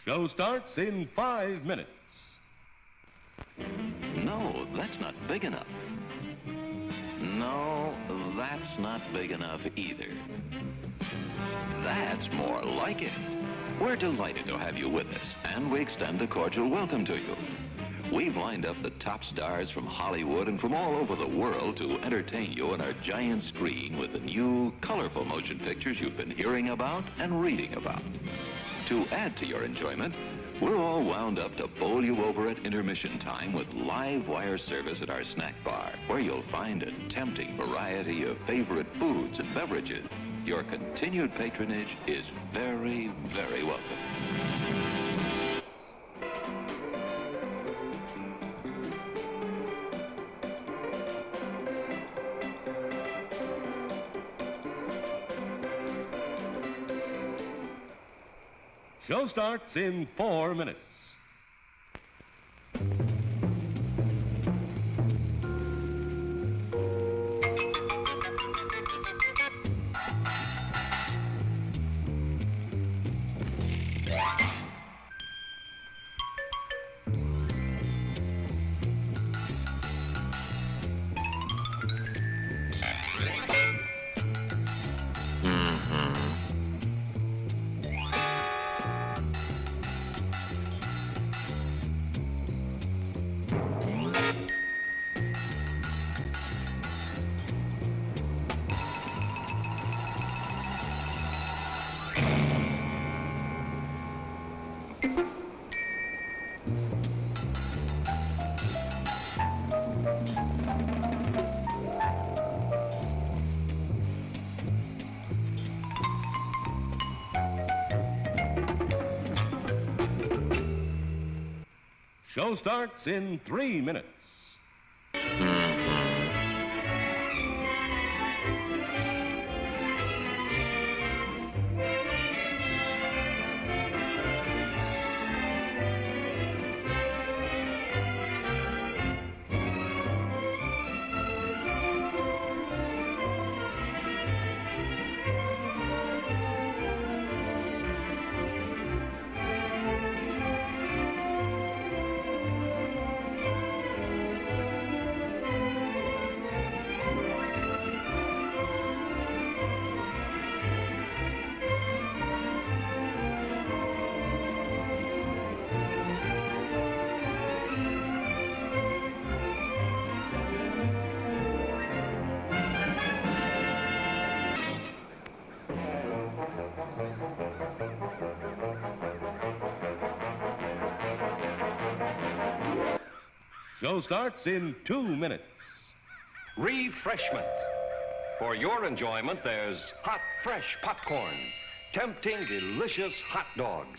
Show starts in 5 minutes. No, that's not big enough. No, that's not big enough either. That's more like it. We're delighted to have you with us, and we extend a cordial welcome to you. We've lined up the top stars from Hollywood and from all over the world to entertain you on our giant screen with the new, colorful motion pictures you've been hearing about and reading about. To add to your enjoyment, we're all wound up to bowl you over at intermission time with live wire service at our snack bar, where you'll find a tempting variety of favorite foods and beverages. Your continued patronage is very, very welcome. Show starts in 4 minutes. Show starts in 3 minutes. Show starts in 2 minutes. Refreshment. For your enjoyment, there's hot, fresh popcorn, tempting, delicious hot dogs,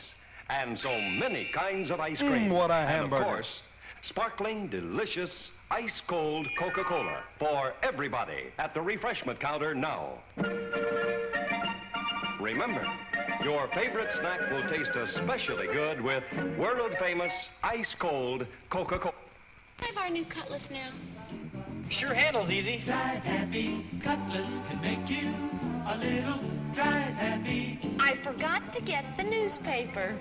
and so many kinds of ice cream. What a hamburger. And of course, sparkling, delicious, ice-cold Coca-Cola for everybody at the refreshment counter now. Remember, your favorite snack will taste especially good with world-famous ice-cold Coca-Cola. I have our new cutlass now. Sure handles easy. Drive happy, Cutlass can make you a little drive happy. I forgot to get the newspaper.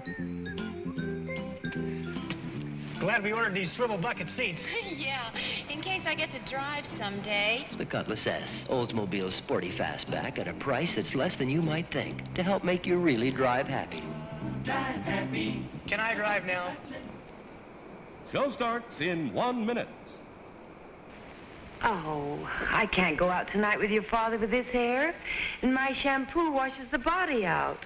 Glad we ordered these swivel bucket seats. Yeah, in case I get to drive someday. The Cutlass S, Oldsmobile's sporty fastback at a price that's less than you might think, to help make you really drive happy. Drive happy. Can I drive now? Show starts in 1 minute. Oh, I can't go out tonight with your father with this hair. And my shampoo washes the body out.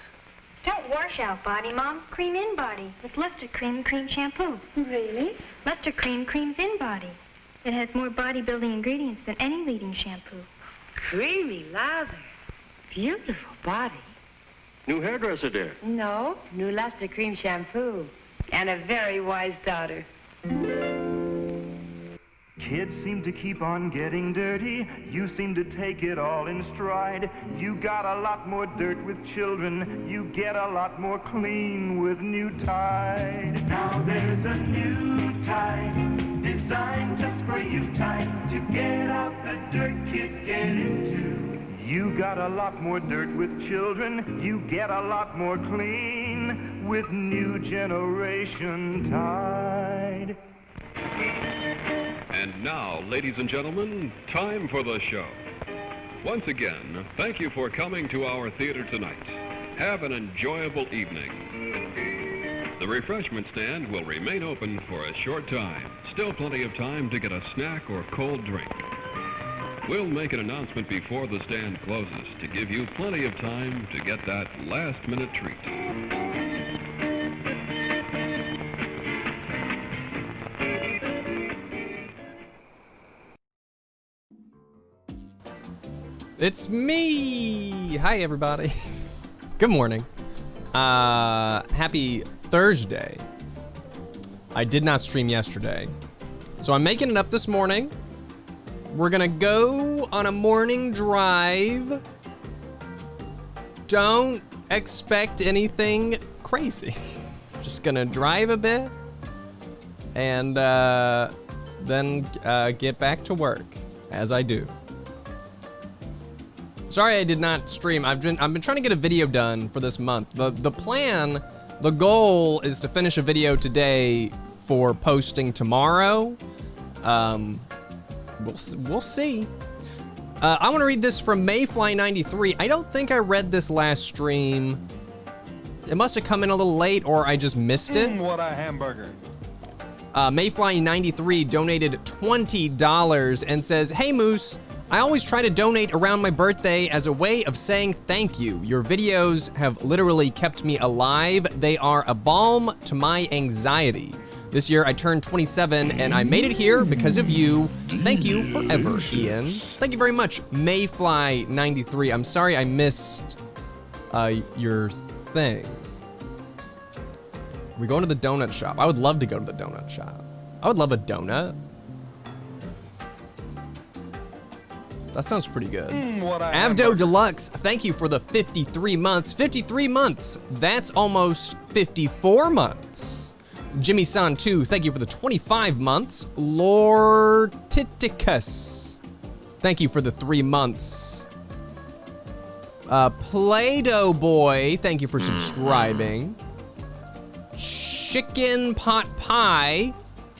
Don't wash out body, Mom. Cream in body with Luster Cream shampoo. Really? Luster Creams in body. It has more body-building ingredients than any leading shampoo. Creamy lather. Beautiful body. New hairdresser, dear. No, new Luster Cream shampoo. And a very wise daughter. Kids seem to keep on getting dirty. You seem to take it all in stride. You got a lot more dirt with children. You get a lot more clean with new Tide. Now there's a new Tide designed just for you, Tide, to get out the dirt kids get into. You got a lot more dirt with children. You get a lot more clean with New Generation Tide. And now, ladies and gentlemen, time for the show. Once again, thank you for coming to our theater tonight. Have an enjoyable evening. The refreshment stand will remain open for a short time. Still plenty of time to get a snack or cold drink. We'll make an announcement before the stand closes to give you plenty of time to get that last-minute treat. It's me! Hi, everybody. Good morning. Happy Thursday. I did not stream yesterday, so I'm making it up this morning. We're gonna go on a morning drive. Don't expect anything crazy. Just gonna drive a bit and then get back to work as I do. Sorry I did not stream. I've been trying to get a video done for this month. The plan, the goal is to finish a video today for posting tomorrow. We'll see. I want to read this from Mayfly93. I don't think I read this last stream. It must have come in a little late, or I just missed it. What a hamburger. Mayfly93 donated $20 and says, "Hey Moose, I always try to donate around my birthday as a way of saying thank you. Your videos have literally kept me alive. They are a balm to my anxiety. This year I turned 27 and I made it here because of you. Thank you forever, Ian." Thank you very much, Mayfly93. I'm sorry I missed your thing. We going to the donut shop. I would love to go to the donut shop. I would love a donut. That sounds pretty good. Avdo Deluxe, thank you for the 53 months. 53 months. That's almost 54 months. Jimmy San 2, thank you for the 25 months. Lortiticus, thank you for the 3 months. Play-Doh Boy, thank you for subscribing. Chicken Pot Pie,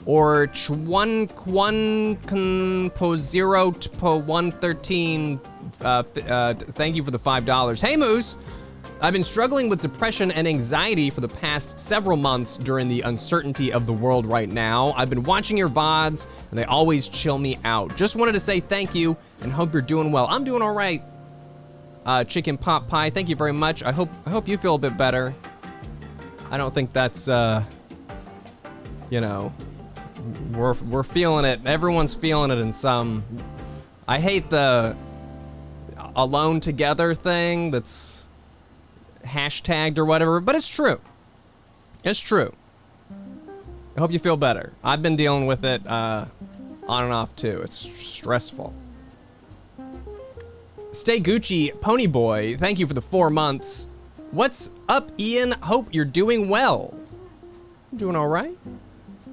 or Chwunkwunpo0po113, thank you for the $5. Hey Moose, I've been struggling with depression and anxiety for the past several months during the uncertainty of the world right now. I've been watching your VODs, and they always chill me out. Just wanted to say thank you, and hope you're doing well. I'm doing all right. Chicken Pot Pie, thank you very much. I hope you feel a bit better. I don't think that's, you know, we're feeling it. Everyone's feeling it in some. I hate the alone together thing that's hashtagged or whatever, but it's true. It's true. I hope you feel better. I've been dealing with it on and off too. It's stressful. Stay Gucci Pony Boy, thank you for the 4 months. What's up, Ian? Hope you're doing well. I'm doing all right.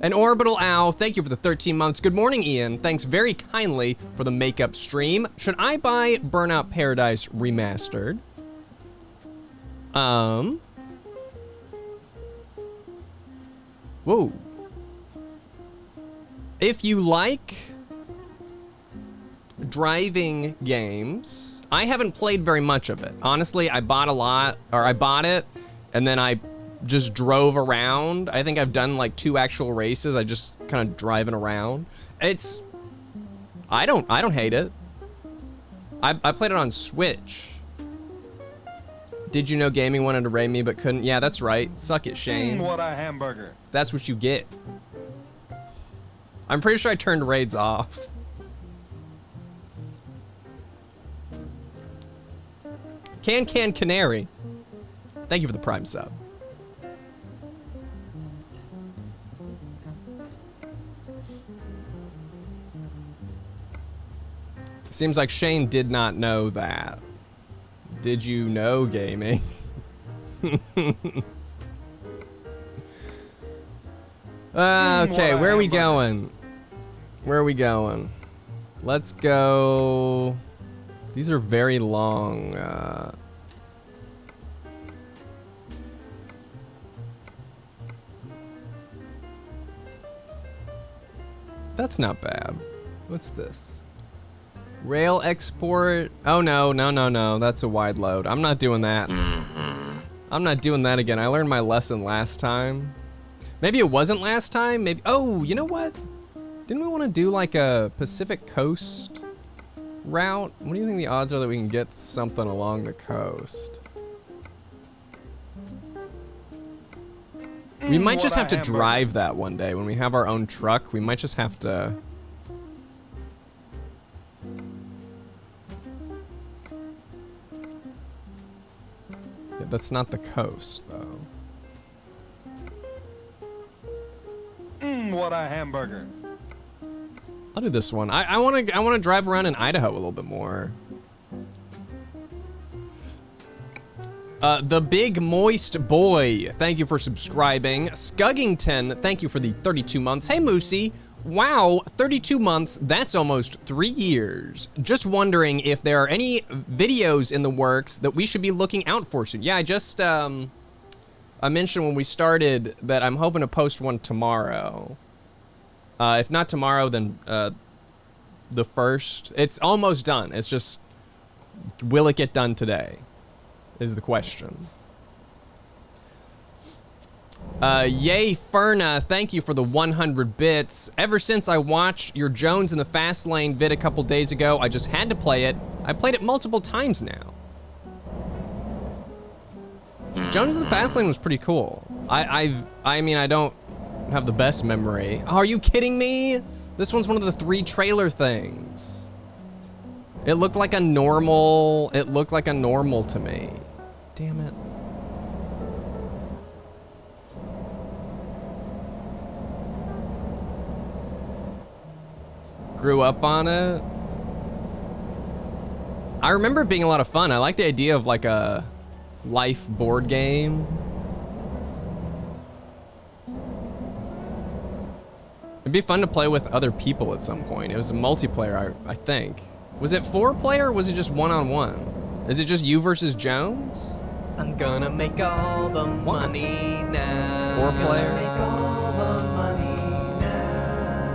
And Orbital Owl, thank you for the 13 months. Good morning, Ian. Thanks very kindly for the makeup stream. Should I buy Burnout Paradise Remastered? Whoa. If you like driving games, I haven't played very much of it. Honestly, I bought it, and then I just drove around. I think I've done like 2 actual races. I just kind of driving around. I don't hate it. I played it on Switch. Did you know gaming wanted to raid me but couldn't? Yeah, that's right. Suck it, Shane. What a hamburger. That's what you get. I'm pretty sure I turned raids off. Canary. Thank you for the Prime sub. Seems like Shane did not know that. Did you know gaming? Okay, where are we going? Where are we going? Let's go. These are very long. That's not bad. What's this? Rail export. Oh, no. That's a wide load. I'm not doing that. I'm not doing that again. I learned my lesson last time. Maybe it wasn't last time. Maybe. Oh, you know what? Didn't we want to do like a Pacific Coast route? What do you think the odds are that we can get something along the coast? We might just have to drive that one day when we have our own truck. We might just have to. Yeah, that's not the coast, though. What a hamburger. I'll do this one. I want to drive around in Idaho a little bit more. The Big Moist Boy, thank you for subscribing. Scuggington, thank you for the 32 months. Hey, Moosey. Wow, 32 months, that's almost 3 years. Just wondering if there are any videos in the works that we should be looking out for soon. Yeah, I just, I mentioned when we started that I'm hoping to post one tomorrow. If not tomorrow, then the 1st. It's almost done. It's just, will it get done today? Is the question. Yay, Ferna, thank you for the 100 bits. Ever since I watched your Jones in the Fast Lane vid a couple days ago, I just had to play it. I played it multiple times now. Jones in the Fast Lane was pretty cool. I mean, I don't have the best memory. Oh, are you kidding me? This one's one of the 3 trailer things. It looked like a normal, to me. Damn it. Grew up on it. I remember it being a lot of fun. I like the idea of like a life board game. It'd be fun to play with other people at some point. It was a multiplayer, I think. Was it 4-player or was it just one-on-one? Is it just you versus Jones? I'm gonna make all the money now. 4-player? Make all the money now.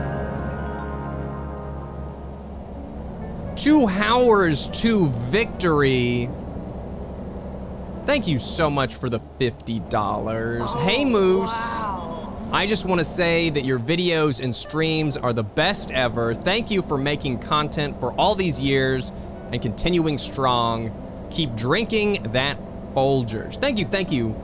2 hours to victory. Thank you so much for the $50. Hey, Moose. Wow. I just want to say that your videos and streams are the best ever. Thank you for making content for all these years and continuing strong. Keep drinking that Folgers. Thank you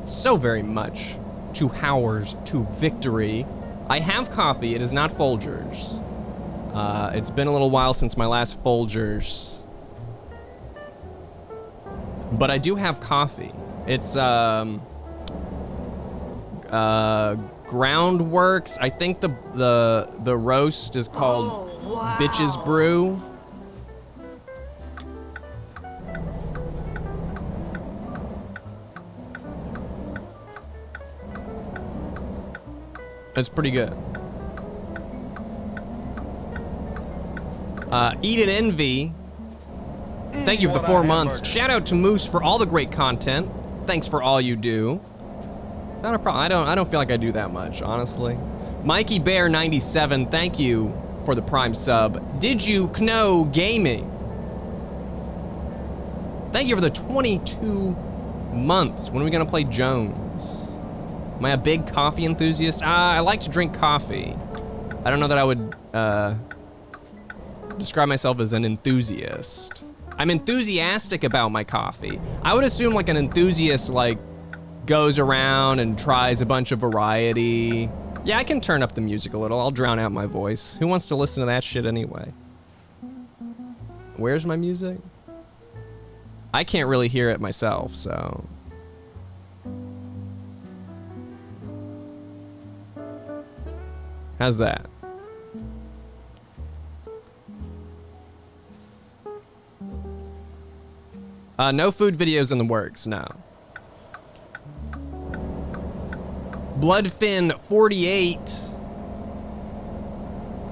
so very much. 2 hours to victory. I have coffee. It is not Folgers. It's been a little while since my last Folgers. But I do have coffee. It's Groundworks. I think the roast is called Bitches Brew. It's pretty good. Eat and Envy. Thank you for the 4 months. Shout out to Moose for all the great content. Thanks for all you do. Not a problem. I don't feel like I do that much, honestly. Mikey Bear 97, thank you for the Prime sub. Did you know gaming? Thank you for the 22 months. When are we gonna play Jones? Am I a big coffee enthusiast? I like to drink coffee. I don't know that I would describe myself as an enthusiast. I'm enthusiastic about my coffee. I would assume like an enthusiast like goes around and tries a bunch of variety. Yeah, I can turn up the music a little. I'll drown out my voice. Who wants to listen to that shit anyway? Where's my music? I can't really hear it myself, so. How's that? No food videos in the works, no. Bloodfin 48.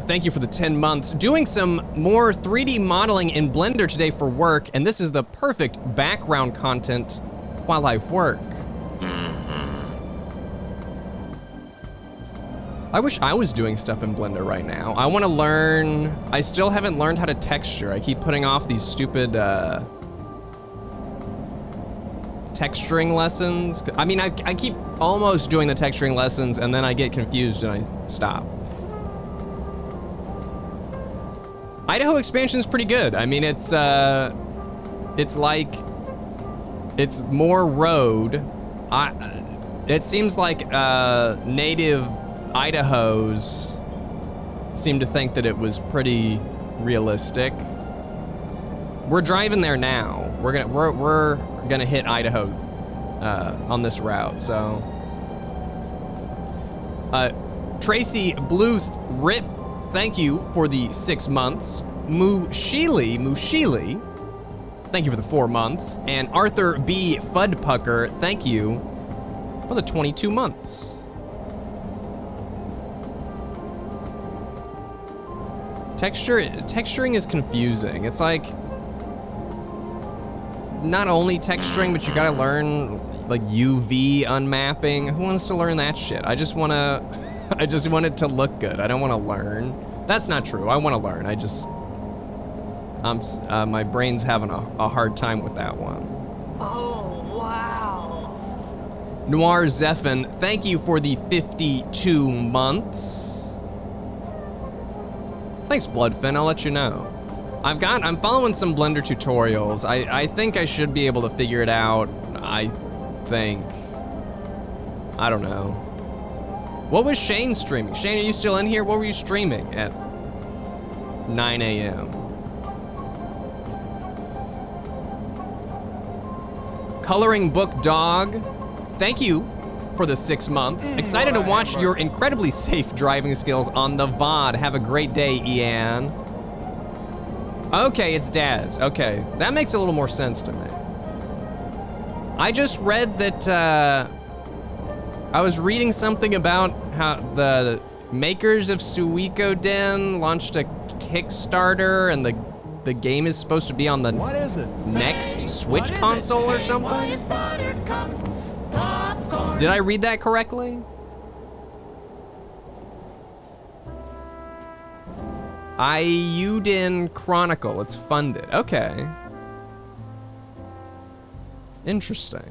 Thank you for the 10 months. Doing some more 3D modeling in Blender today for work, and this is the perfect background content while I work. I wish I was doing stuff in Blender right now. I want to learn. I still haven't learned how to texture. I keep putting off these stupid texturing lessons. I mean, I keep almost doing the texturing lessons, and then I get confused and I stop. Idaho expansion is pretty good. I mean, it's like, it's more road. It seems like native Idahos seem to think that it was pretty realistic. We're driving there now. We're gonna hit Idaho on this route. So, Tracy Bluth Rip, thank you for the 6 months. Mushili, thank you for the 4 months. And Arthur B. Fudpucker, thank you for the 22 months. Texturing is confusing. It's like, not only texturing, but you gotta learn like UV unmapping. Who wants to learn that shit? I just want it to look good. I don't want to learn. That's not true. I want to learn. My brain's having a hard time with that one. Oh, wow. Noir Zephin, thank you for the 52 months. Thanks, Bloodfin. I'll let you know. I'm following some Blender tutorials. I think I should be able to figure it out. I think. I don't know. What was Shane streaming? Shane, are you still in here? What were you streaming at 9 a.m.? Coloring Book Dog, thank you for the 6 months. Excited to watch your incredibly safe driving skills on the VOD. Have a great day, Ian. Okay, it's Daz. Okay, that makes a little more sense to me. I just read that, I was reading something about how the makers of Suikoden launched a Kickstarter and the game is supposed to be on the next Switch console or something? Did I read that correctly? Ayuden Chronicle, it's funded. Okay. Interesting.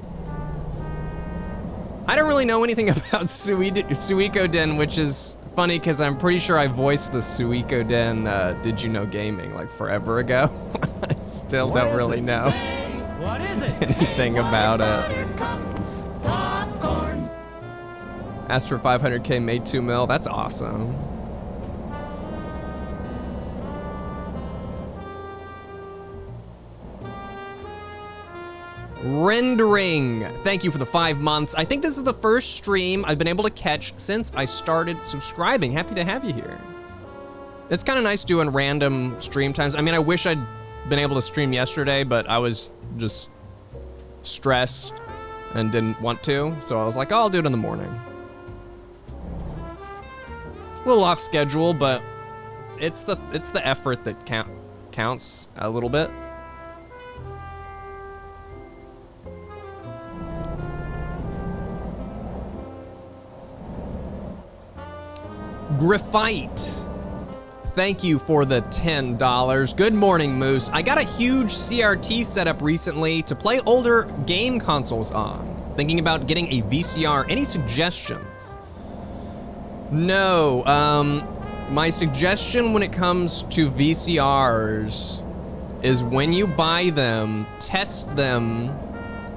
I don't really know anything about Suikoden, which is funny because I'm pretty sure I voiced the Suikoden Did You Know Gaming like forever ago. I still don't really know anything about it. Asked for 500K, made 2 mil. That's awesome. Rendering, thank you for the 5 months. I think this is the first stream I've been able to catch since I started subscribing. Happy to have you here. It's kind of nice doing random stream times. I mean, I wish I'd been able to stream yesterday, but I was just stressed and didn't want to. So I was like, oh, I'll do it in the morning. A little off schedule, but it's the effort that counts a little bit. Graphite, thank you for the $10. Good morning, Moose. I got a huge CRT set up recently to play older game consoles on. Thinking about getting a VCR. Any suggestions? No, my suggestion when it comes to VCRs is when you buy them, test them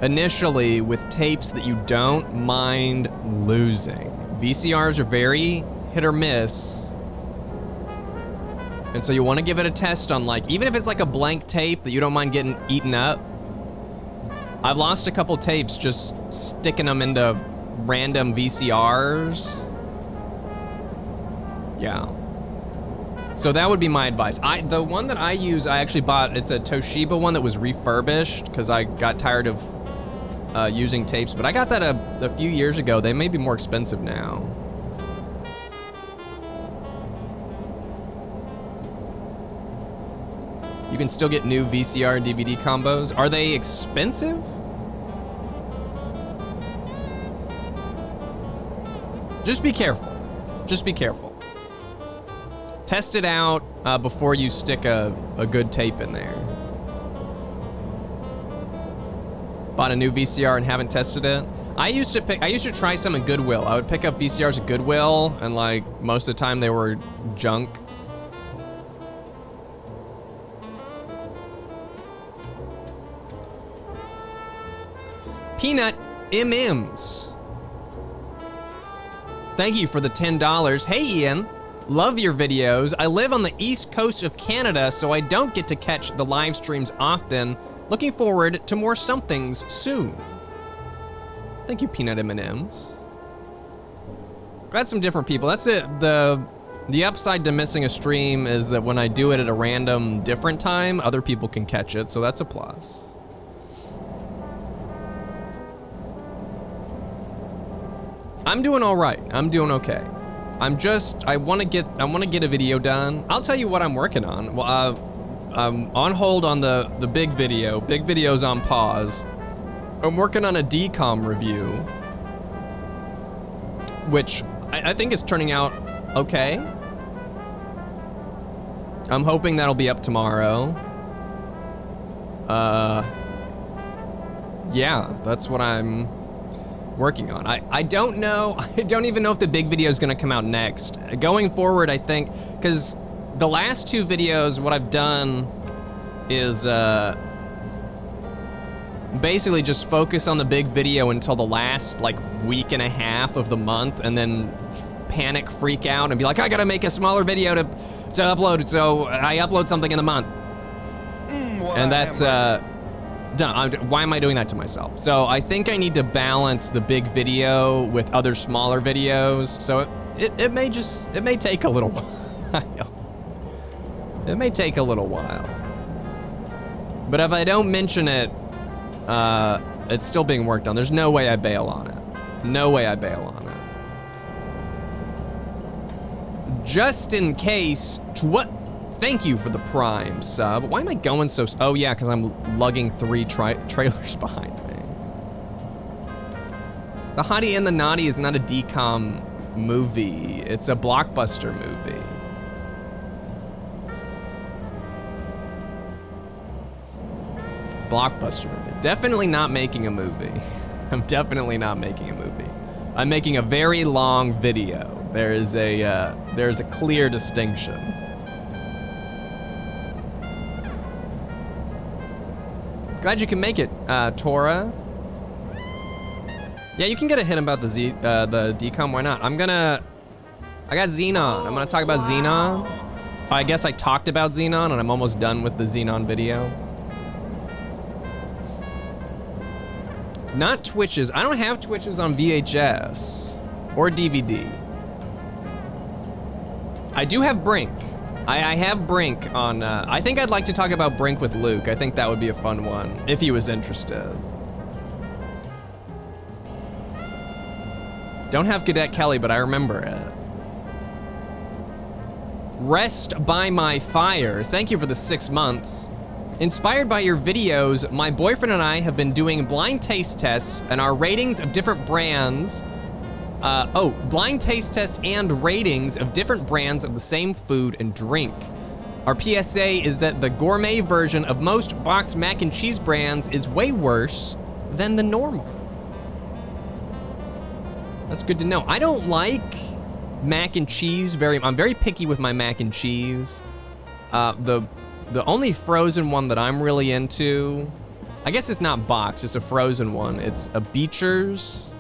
initially with tapes that you don't mind losing. VCRs are very hit or miss. And so you want to give it a test on, like, even if it's like a blank tape that you don't mind getting eaten up. I've lost a couple tapes just sticking them into random VCRs. Yeah. So that would be my advice. The one that I use, I actually bought, it's a Toshiba one that was refurbished because I got tired of using tapes, but I got that a few years ago. They may be more expensive now. You can still get new VCR and DVD combos. Are they expensive? Just be careful. Just be careful. Test it out before you stick a good tape in there. Bought a new VCR and haven't tested it. I used to try some at Goodwill. I would pick up VCRs at Goodwill, and like most of the time they were junk. Peanut M&Ms. Thank you for the $10. Hey Ian, love your videos. I live on the east coast of Canada, so I don't get to catch the live streams often. Looking forward to more somethings soon. Thank you, Peanut M&Ms. Glad some different people. That's it. The upside to missing a stream is that when I do it at a random different time, other people can catch it, so that's a plus. I'm doing all right. I'm doing okay. I want to get a video done. I'll tell you what I'm working on. Well, I'm on hold on the big video. Big video's on pause. I'm working on a DCOM review, which I think is turning out okay. I'm hoping that'll be up tomorrow. Yeah, that's what I'm working on. I don't know. I don't even know if the big video is going to come out next. Going forward, I think, because the last two videos, what I've done is basically just focus on the big video until the last like week and a half of the month, and then panic, freak out, and be like, I gotta make a smaller video to upload, so I upload something in the month. And that's done. Why am I doing that to myself? So I think I need to balance the big video with other smaller videos. So it may take a little while. It may take a little while. But if I don't mention it, it's still being worked on. There's no way I bail on it. No way I bail on it. Just in case, thank you for the Prime sub. Why am I going so... Oh yeah, because I'm lugging 3 trailers behind me. The Hottie and the Naughty is not a DCOM movie. It's a blockbuster movie. Blockbuster movie. Definitely not making a movie. I'm definitely not making a movie. I'm making a very long video. There's a clear distinction. Glad you can make it, Tora. Yeah, you can get a hint about the DCOM. Why not? I got Xenon. I'm gonna talk about Xenon. I guess I talked about Xenon, and I'm almost done with the Xenon video. Not Twitches. I don't have Twitches on VHS or DVD. I do have Brink. I have Brink on, I think I'd like to talk about Brink with Luke. I think that would be a fun one, if he was interested. Don't have Cadet Kelly, but I remember it. Rest by My Fire. Thank you for the 6 months. Inspired by your videos, my boyfriend and I have been doing blind taste tests and our ratings of different brands. Blind taste tests and ratings of different brands of the same food and drink. Our PSA is that the gourmet version of most boxed mac and cheese brands is way worse than the normal. That's good to know. I don't like mac and cheese I'm very picky with my mac and cheese. The only frozen one that I'm really into, I guess it's not boxed, it's a frozen one. It's a Beecher's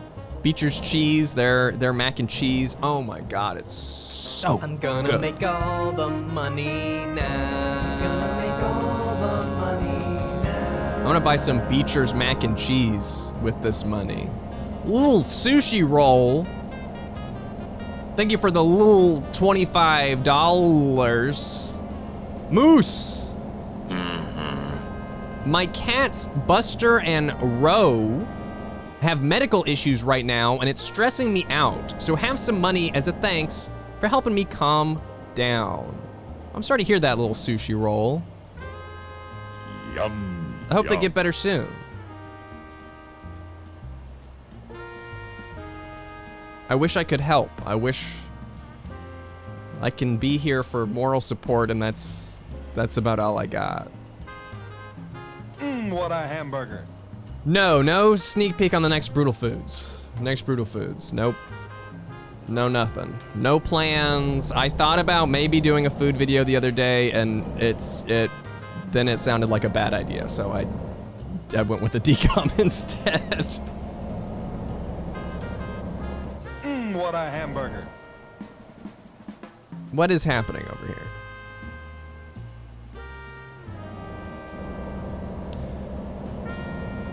cheese, their mac and cheese. Oh my God, it's so I'm gonna good. make all the money now. He's gonna make all the money now. I'm gonna buy some Beecher's mac and cheese with this money. Little sushi roll. Thank you for the little $25. Moose. My cats Buster and Roe have medical issues right now, and it's stressing me out. So have some money as a thanks for helping me calm down. I'm sorry to hear that, little sushi roll. Yum. I hope they yum. get better soon. I wish I could help. I wish I can be here for moral support, and that's about all I got. What a hamburger. No sneak peek on the next Brutal Foods. Nope. No nothing. No plans. I thought about maybe doing a food video the other day, and then it sounded like a bad idea, so I went with the decom instead. What a hamburger. What is happening over here?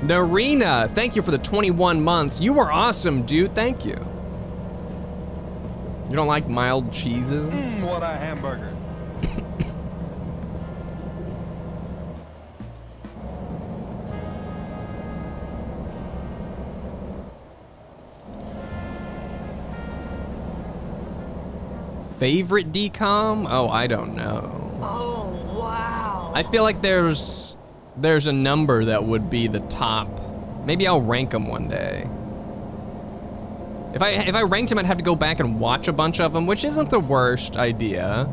Narina, thank you for the 21 months. You are awesome, dude. Thank you. You don't like mild cheeses? What a hamburger. Favorite decom? Oh, I don't know. Oh, wow. I feel like there's a number that would be the top. Maybe I'll rank them one day. If I ranked them, I'd have to go back and watch a bunch of them, which isn't the worst idea.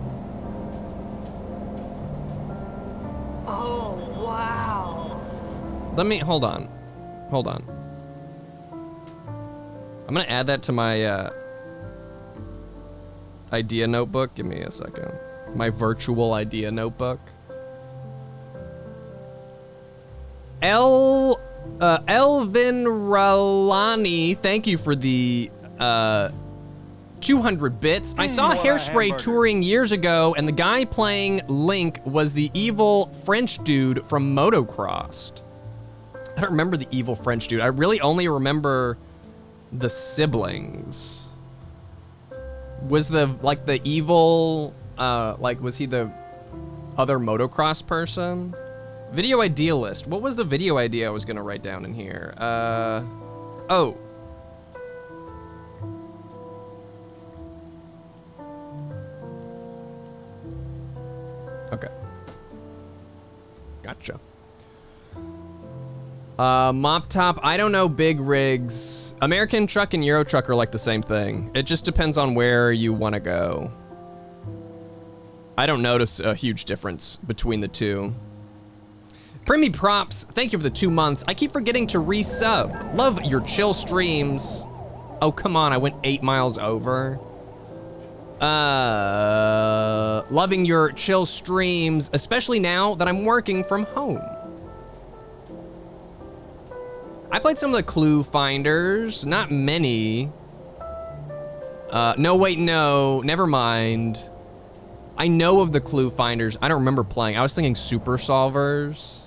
Oh, wow. Hold on. I'm gonna add that to my idea notebook. Give me a second. My virtual idea notebook. Elvin Ralani, thank you for the 200 bits. I saw Hairspray touring years ago, and the guy playing Link was the evil French dude from Motocrossed. I don't remember the evil French dude. I really only remember the siblings. Was the evil, was he the other motocross person? Video idea list. What was the video idea I was gonna write down in here? Oh. Okay. Gotcha. Mop Top, I don't know big rigs. American Truck and Euro Truck are like the same thing. It just depends on where you want to go. I don't notice a huge difference between the two. Primi Props, thank you for the 2 months. I keep forgetting to resub. Love your chill streams. Oh, come on, I went 8 miles over. Loving your chill streams, especially now that I'm working from home. I played some of the Clue Finders, not many. No, wait, no, never mind. I know of the Clue Finders. I don't remember playing. I was thinking Super Solvers.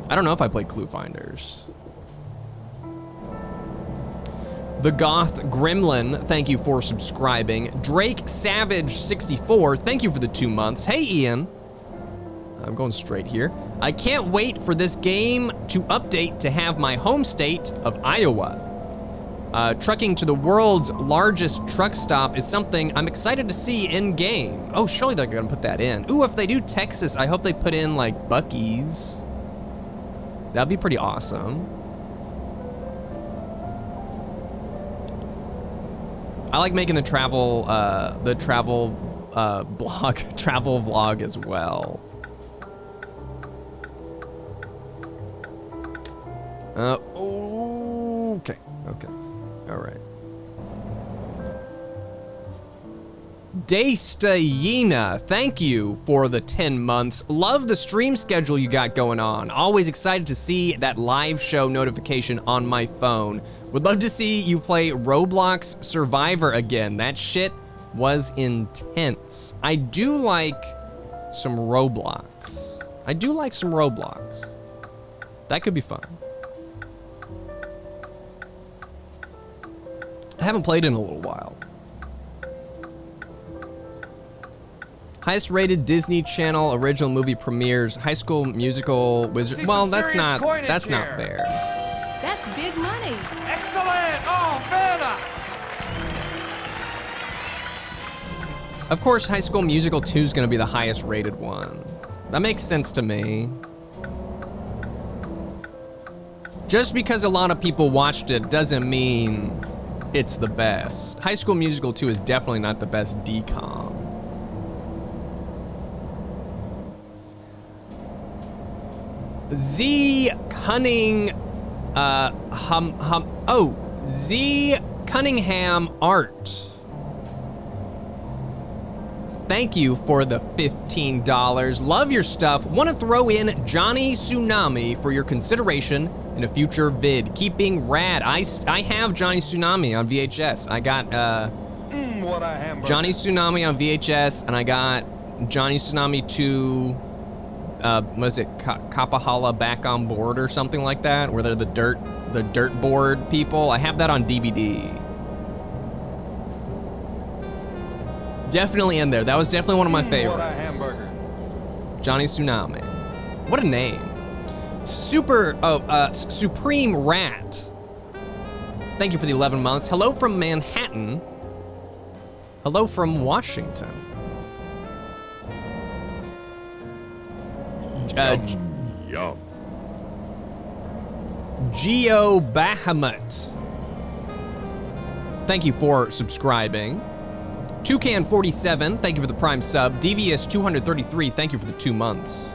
I don't know if I played Clue Finders. The Goth Gremlin, thank you for subscribing. Drake Savage 64, thank you for the 2 months. Hey, Ian. I'm going straight here. I can't wait for this game to update to have my home state of Iowa. Trucking to the world's largest truck stop is something I'm excited to see in game. Oh, surely they're gonna put that in. Ooh, if they do Texas, I hope they put in like Buc-ee's. That'd be pretty awesome. I like making the travel vlog as well. Okay. All right. Daystayina, thank you for the 10 months. Love the stream schedule you got going on. Always excited to see that live show notification on my phone. Would love to see you play Roblox Survivor again. That shit was intense. I do like some Roblox. That could be fun. I haven't played in a little while. Highest rated Disney Channel original movie premieres, High School Musical, Wizard. Well, that's not fair. That's big money. Excellent! Oh, better! Of course, High School Musical 2 is going to be the highest rated one. That makes sense to me. Just because a lot of people watched it doesn't mean it's the best. High School Musical 2 is definitely not the best DCOM. Z Cunningham Art. Thank you for the $15. Love your stuff. Want to throw in Johnny Tsunami for your consideration in a future vid. Keep being rad. I have Johnny Tsunami on VHS. I got What a hamburger. Johnny Tsunami on VHS, and I got Johnny Tsunami 2, what is it, Kapahala Back on Board or something like that, where they're the dirt board people. I have that on DVD. Definitely in there. That was definitely one of my favorites. What a hamburger. Johnny Tsunami. What a name. Supreme Rat. Thank you for the 11 months. Hello from Manhattan. Hello from Washington. Yup. Geo Bahamut. Thank you for subscribing. Toucan 47, thank you for the Prime sub. Devious 233, thank you for the 2 months.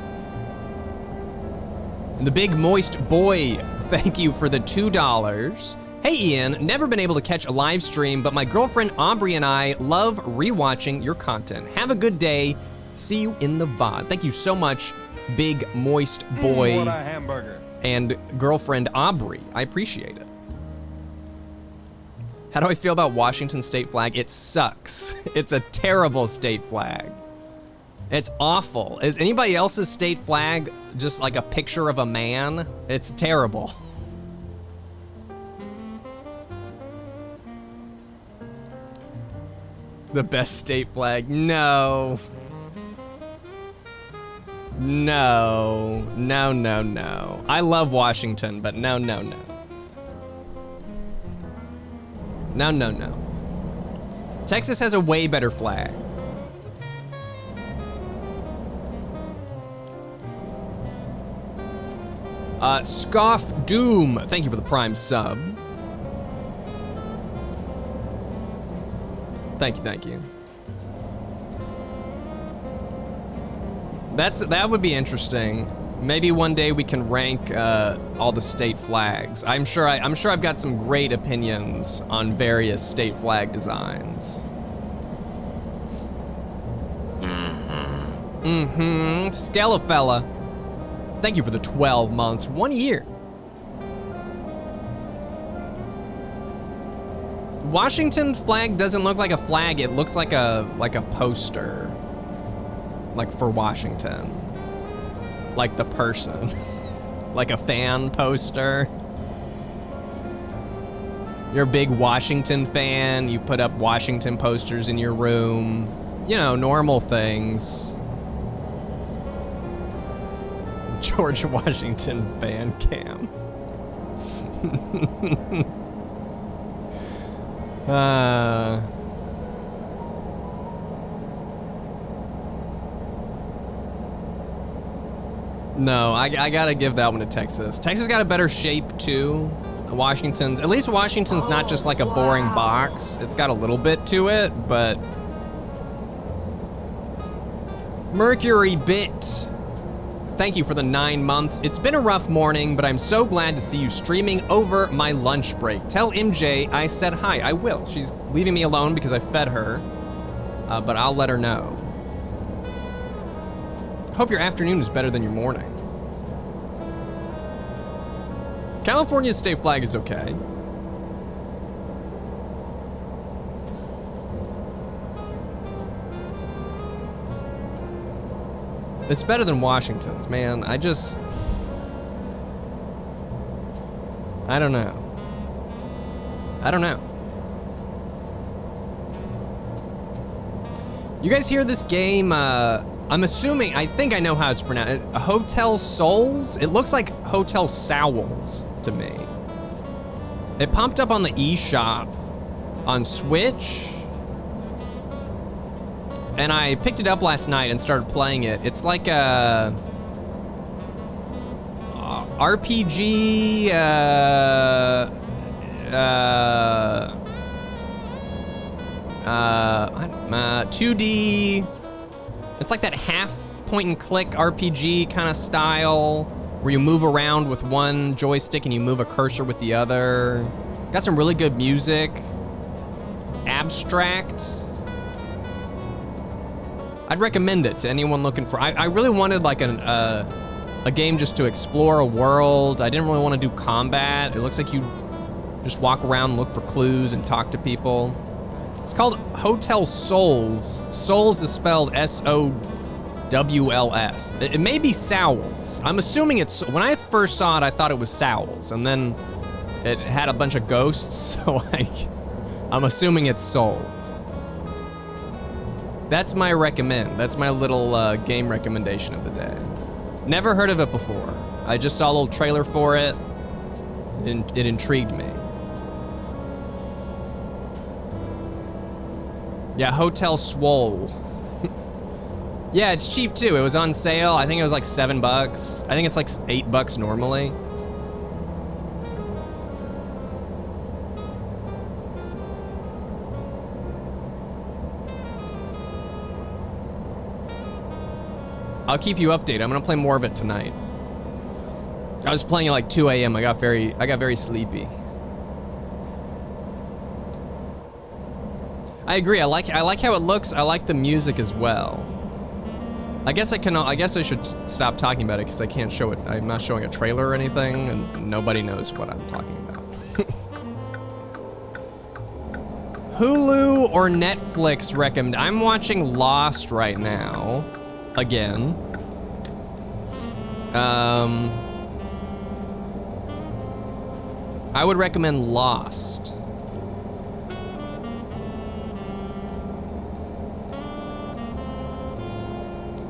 And the Big Moist Boy, thank you for the $2. Hey Ian, never been able to catch a live stream, but my girlfriend Aubrey and I love rewatching your content. Have a good day. See you in the VOD. Thank you so much, Big Moist Boy. What a hamburger. And girlfriend Aubrey. I appreciate it. How do I feel about Washington state flag? It sucks. It's a terrible state flag. It's awful. Is anybody else's state flag just like a picture of a man? It's terrible. The best state flag? No. No. No, no, no. I love Washington, but no, no, no. No, no, no. Texas has a way better flag. Scoff Doom, thank you for the Prime sub. Thank you, thank you. That would be interesting. Maybe one day we can rank all the state flags. I'm sure I've got some great opinions on various state flag designs. Skelefella. Thank you for the 12 months. 1 year. Washington flag doesn't look like a flag. It looks like a poster. Like for Washington. Like the person. Like a fan poster. You're a big Washington fan. You put up Washington posters in your room. You know, normal things. George Washington fan cam. No, I gotta give that one to Texas. Texas got a better shape too. Washington's, at least Washington's not just like a boring box. It's got a little bit to it, but Mercury Bit. Thank you for the 9 months. It's been a rough morning, but I'm so glad to see you streaming over my lunch break. Tell MJ I said hi. I will. She's leaving me alone because I fed her, but I'll let her know. Hope your afternoon is better than your morning. California's state flag is okay. It's better than Washington's, man. I don't know. I don't know. You guys hear this game? I'm assuming, I think I know how it's pronounced. Hotel Souls? It looks like Hotel Sowls to me. It popped up on the eShop on Switch. and I picked it up last night and started playing it. It's like a RPG, 2D. It's like that half point and click RPG kind of style where you move around with one joystick and you move a cursor with the other. Got some really good music. Abstract. I'd recommend it to anyone looking for. I really wanted like a game just to explore a world. I didn't really want to do combat. It looks like you just walk around and look for clues and talk to people. It's called Hotel Souls. Souls is spelled S-O-W-L-S. It may be Sowls. I'm assuming it's, when I first saw it, I thought it was Sowls, and then it had a bunch of ghosts, so I'm assuming it's Souls. That's my recommend. That's my little game recommendation of the day. Never heard of it before. I just saw a little trailer for it, and it intrigued me. Yeah, Hotel Swole. Yeah, it's cheap too. It was on sale. I think it was like $7. I think it's like $8 normally. I'll keep you updated. I'm gonna play more of it tonight. I was playing at like 2 a.m. I got very sleepy. I agree. I like how it looks. I like the music as well. I guess I should stop talking about it because I can't show it. I'm not showing a trailer or anything, and nobody knows what I'm talking about. Hulu or Netflix recommend? I'm watching Lost right now, again. I would recommend Lost.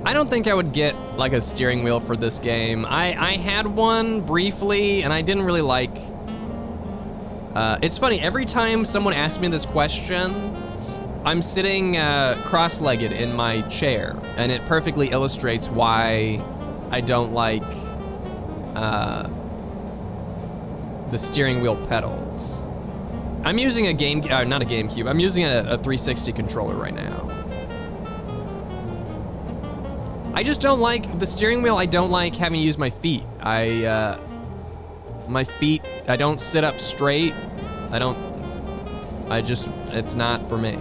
I don't think I would get like a steering wheel for this game. I had one briefly and I didn't really like. It's funny, every time someone asks me this question, I'm sitting cross-legged in my chair, and it perfectly illustrates why I don't like the steering wheel pedals. I'm using a not a GameCube, I'm using a 360 controller right now. I just don't like the steering wheel. I don't like having to use my feet. My feet, I don't sit up straight. It's not for me.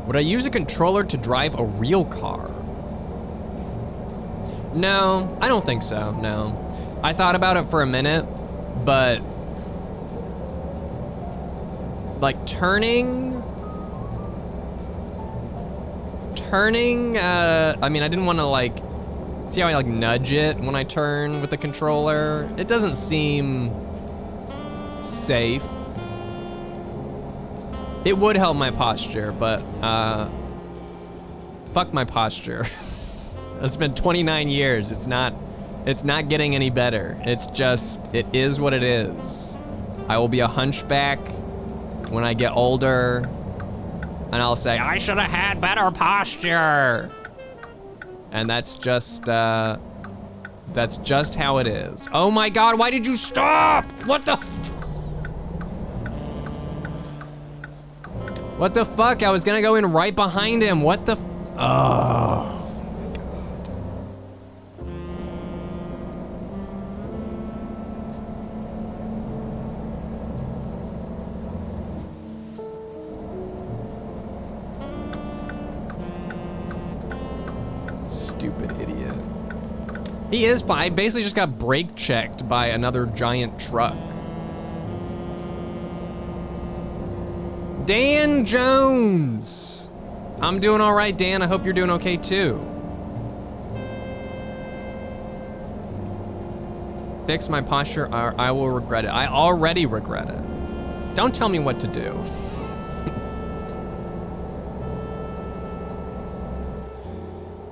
Would I use a controller to drive a real car? No, I don't think so, no. I thought about it for a minute, but like turning, I mean, I didn't want to like, see how I like nudge it when I turn with the controller? It doesn't seem safe. It would help my posture, but fuck my posture. It's been 29 years. It's not getting any better. It's just, it is what it is. I will be a hunchback when I get older, and I'll say, I should have had better posture. And that's just how it is. Oh my God, why did you stop? What the What the fuck? I was gonna go in right behind him. What the oh. Stupid idiot. He is, I basically just got brake checked by another giant truck. Dan Jones. I'm doing all right, Dan. I hope you're doing okay too. Fix my posture or I will regret it. I already regret it. Don't tell me what to do.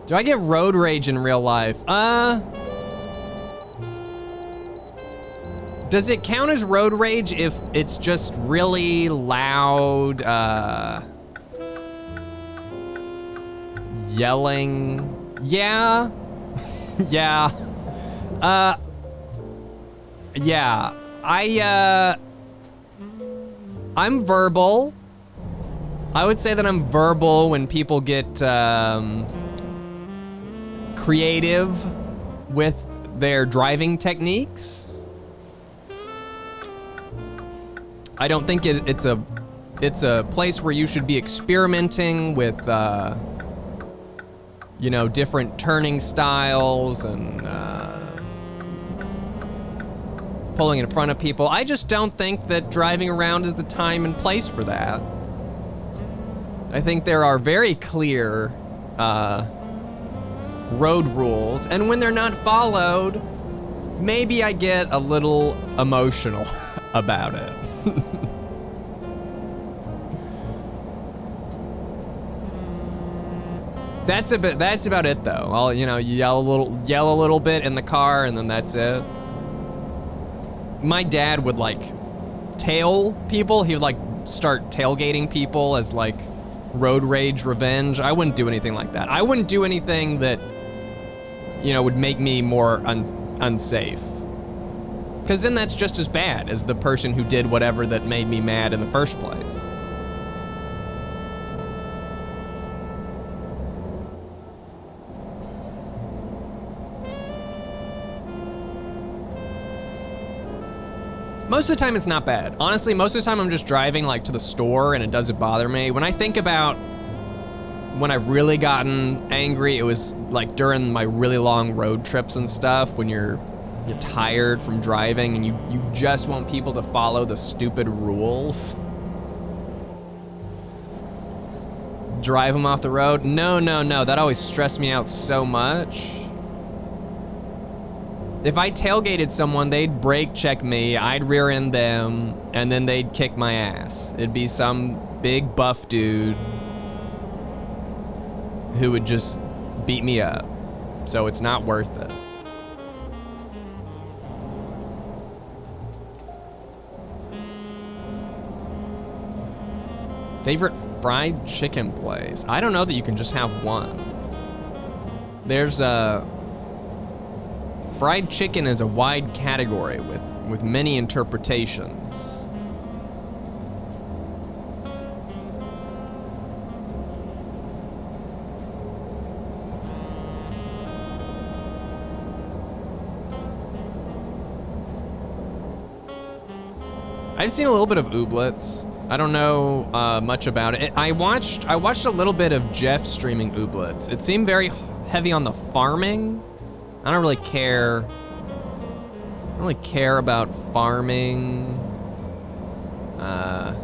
Do I get road rage in real life? Does it count as road rage if it's just really loud, yelling? Yeah. Yeah. Yeah. I'm verbal. I would say that I'm verbal when people get creative with their driving techniques. I don't think it's a place where you should be experimenting with you know, different turning styles and pulling in front of people. I just don't think that driving around is the time and place for that. I think there are very clear road rules, and when they're not followed, maybe I get a little emotional about it. That's about it though. I'll, you know, yell a little bit in the car, and then that's it. My dad would like tail people. He would like start tailgating people as like road rage revenge. I wouldn't do anything like that. I wouldn't do anything that, you know, would make me more unsafe. Because then that's just as bad as the person who did whatever that made me mad in the first place. Most of the time it's not bad. Honestly, most of the time I'm just driving like to the store and it doesn't bother me. When I think about when I've really gotten angry, it was like during my really long road trips and stuff, when you're tired from driving and you just want people to follow the stupid rules. Drive them off the road. No. That always stressed me out so much. If I tailgated someone, they'd brake check me, I'd rear end them, and then they'd kick my ass. It'd be some big buff dude who would just beat me up. So it's not worth it. Favorite fried chicken place? I don't know that you can just have one. There's fried chicken is a wide category with many interpretations. I've seen a little bit of Ooblets. I don't know much about it. I watched a little bit of Jeff streaming Ooblets. It seemed very heavy on the farming. I don't really care. I don't really care about farming. Not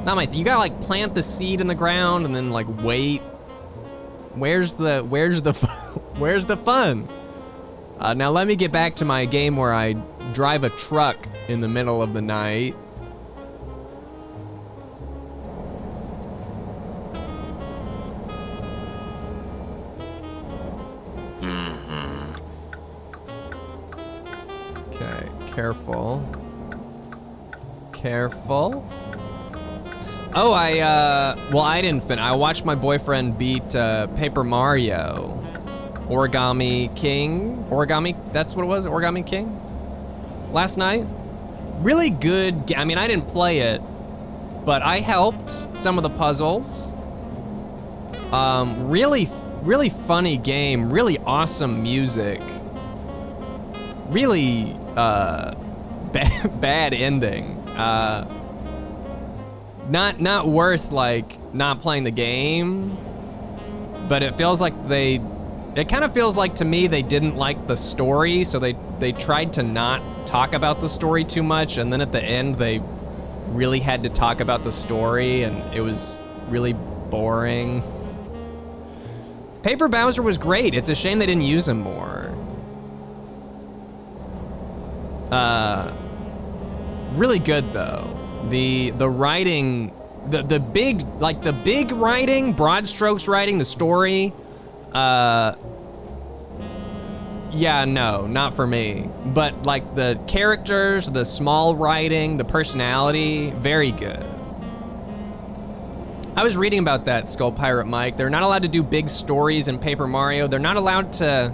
my. You gotta like plant the seed in the ground and then like wait. Where's the where's the fun? Now let me get back to my game where I drive a truck in the middle of the night. Okay, careful. Careful. Oh, I didn't finish. I watched my boyfriend beat Paper Mario. Origami King? That's what it was? Origami King? Last night? Really good. I mean, I didn't play it, but I helped some of the puzzles. Really funny game. Really awesome music. Really bad ending. Not worth like not playing the game, but it feels like it kind of feels like to me they didn't like the story, so they tried to not talk about the story too much, and then at the end they really had to talk about the story, and it was really boring. Paper Bowser was great. It's a shame they didn't use him more. Really good though. The writing, the big writing, broad strokes writing, the story, Yeah, no, not for me. But like the characters, the small writing, the personality, very good. I was reading about that, Skull Pirate Mike. They're not allowed to do big stories in Paper Mario. They're not allowed to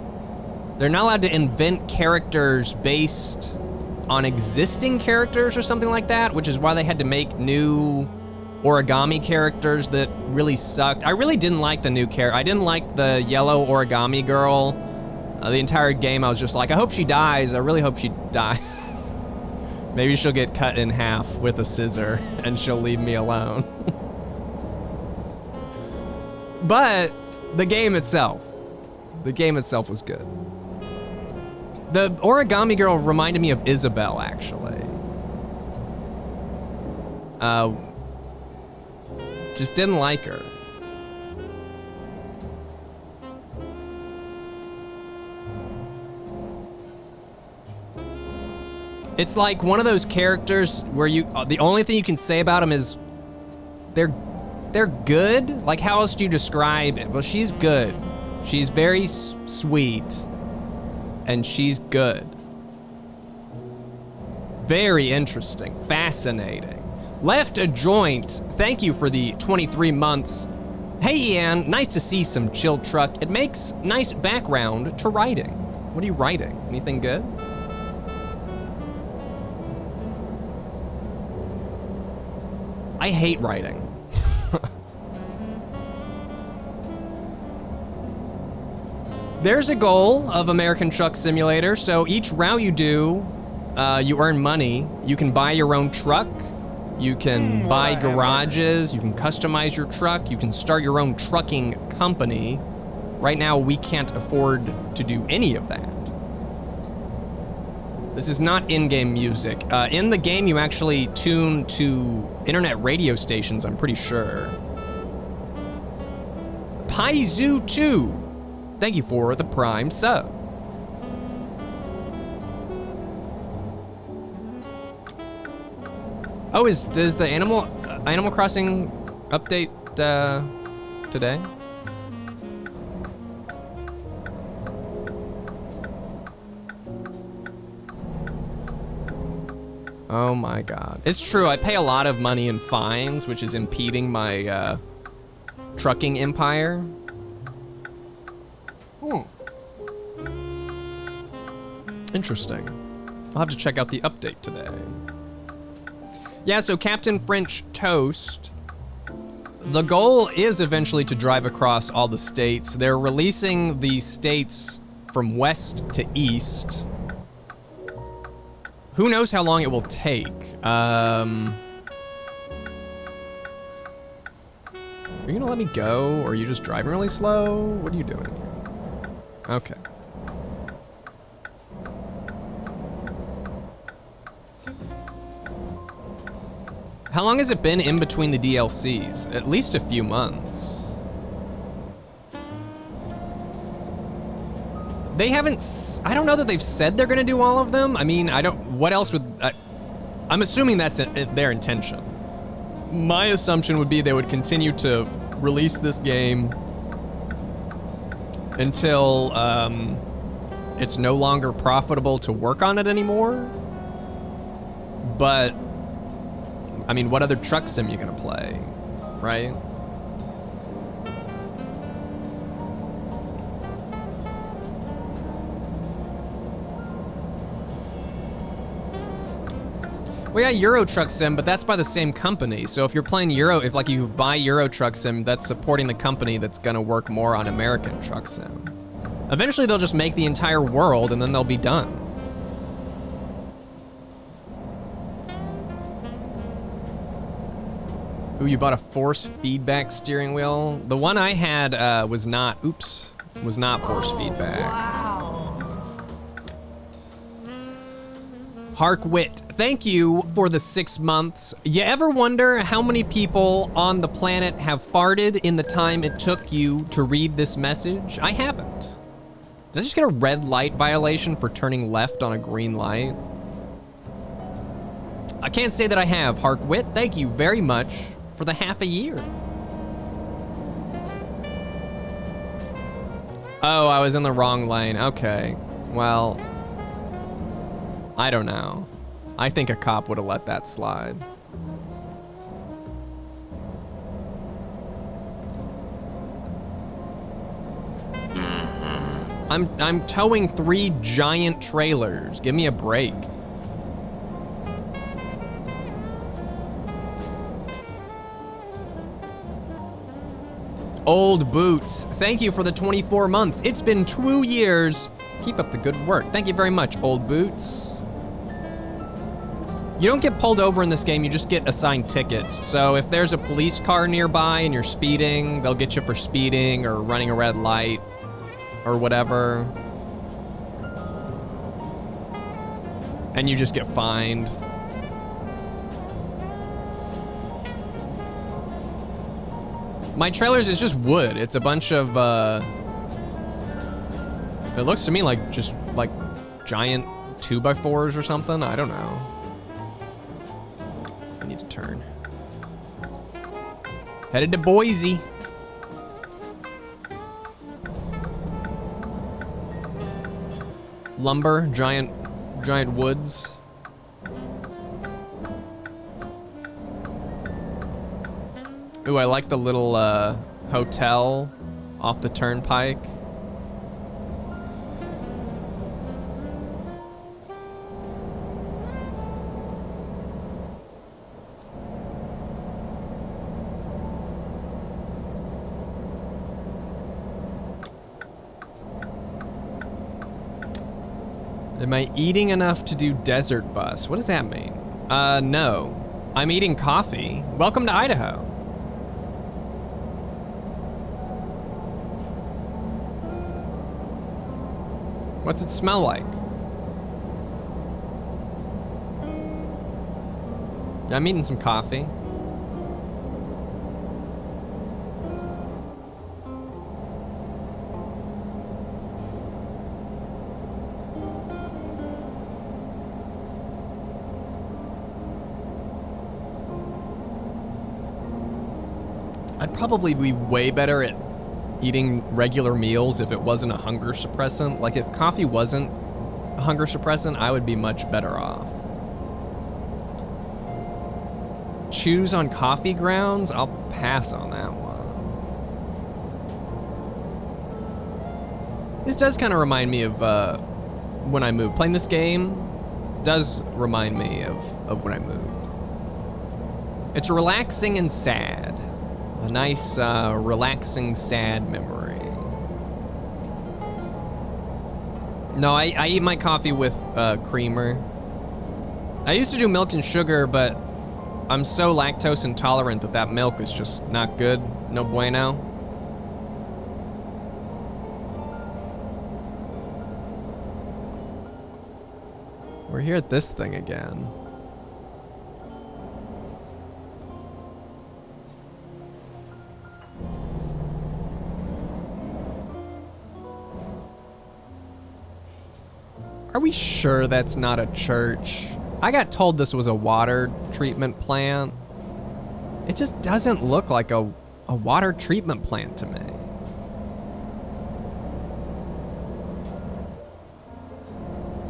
invent characters based on existing characters or something like that, which is why they had to make new origami characters that really sucked. I really didn't like the new character. I didn't like the yellow origami girl. The entire game, I was just like, I hope she dies. I really hope she dies. Maybe she'll get cut in half with a scissor and she'll leave me alone. But the game itself was good. The origami girl reminded me of Isabelle, actually. Just didn't like her. It's like one of those characters where the only thing you can say about them is they're good. Like, how else do you describe it? Well, she's good. She's very sweet. And she's good. Very interesting. Fascinating. Left a Joint, thank you for the 23 months. Hey, Ian, nice to see some Chilltruck. It makes nice background to writing. What are you writing? Anything good? I hate writing. There's a goal of American Truck Simulator. So each route you do, you earn money. You can buy your own truck. You can buy garages. You can customize your truck. You can start your own trucking company. Right now, we can't afford to do any of that. This is not in-game music. In the game, you actually tune to internet radio stations, I'm pretty sure. Paizu 2. Thank you for the Prime sub. Oh, does the Animal Crossing update today? Oh my God. It's true, I pay a lot of money in fines, which is impeding my trucking empire. Interesting. I'll have to check out the update today. Yeah, so Captain French Toast, the goal is eventually to drive across all the states. They're releasing the states from west to east. Who knows how long it will take? Are you gonna let me go, or are you just driving really slow? What are you doing here? Okay. How long has it been in between the DLCs? At least a few months. They haven't, I don't know that they've said they're gonna do all of them. I mean, what else would, I'm assuming that's their intention. My assumption would be they would continue to release this game until it's no longer profitable to work on it anymore. But I mean, what other truck sim you gonna play, right? Well, yeah, Euro Truck Sim, but that's by the same company. So if you're playing if like you buy Euro Truck Sim, that's supporting the company that's gonna work more on American Truck Sim. Eventually they'll just make the entire world and then they'll be done. Ooh, you bought a force feedback steering wheel? The one I had was not force feedback. Wow. Harkwit, thank you for the 6 months. You ever wonder how many people on the planet have farted in the time it took you to read this message? I haven't. Did I just get a red light violation for turning left on a green light? I can't say that I have, Harkwit. Thank you very much for the half a year. Oh, I was in the wrong lane. Okay. Well, I don't know. I think a cop would have let that slide. I'm towing 3 giant trailers. Give me a break. Old Boots, thank you for the 24 months. It's been 2 years. Keep up the good work. Thank you very much, Old Boots. You don't get pulled over in this game, you just get assigned tickets. So if there's a police car nearby and you're speeding, they'll get you for speeding or running a red light or whatever. And you just get fined. My trailers is just wood. It's a bunch of, it looks to me like just like giant 2x4s or something. I don't know. I need to turn. Headed to Boise. Lumber, giant woods. Ooh, I like the little hotel off the turnpike. Am I eating enough to do desert bus? What does that mean? No. I'm eating coffee. Welcome to Idaho. What's it smell like? Yeah, I'm eating some coffee. I'd probably be way better at eating regular meals if it wasn't a hunger suppressant. Like if coffee wasn't a hunger suppressant, I would be much better off. Choose on coffee grounds? I'll pass on that one. This does kind of remind me of when I moved. Playing this game does remind me of when I moved. It's relaxing and sad. A nice, relaxing, sad memory. No, I eat my coffee with creamer. I used to do milk and sugar, but I'm so lactose intolerant that milk is just not good. No bueno. We're here at this thing again. Are we sure that's not a church? I got told this was a water treatment plant. It just doesn't look like a water treatment plant to me.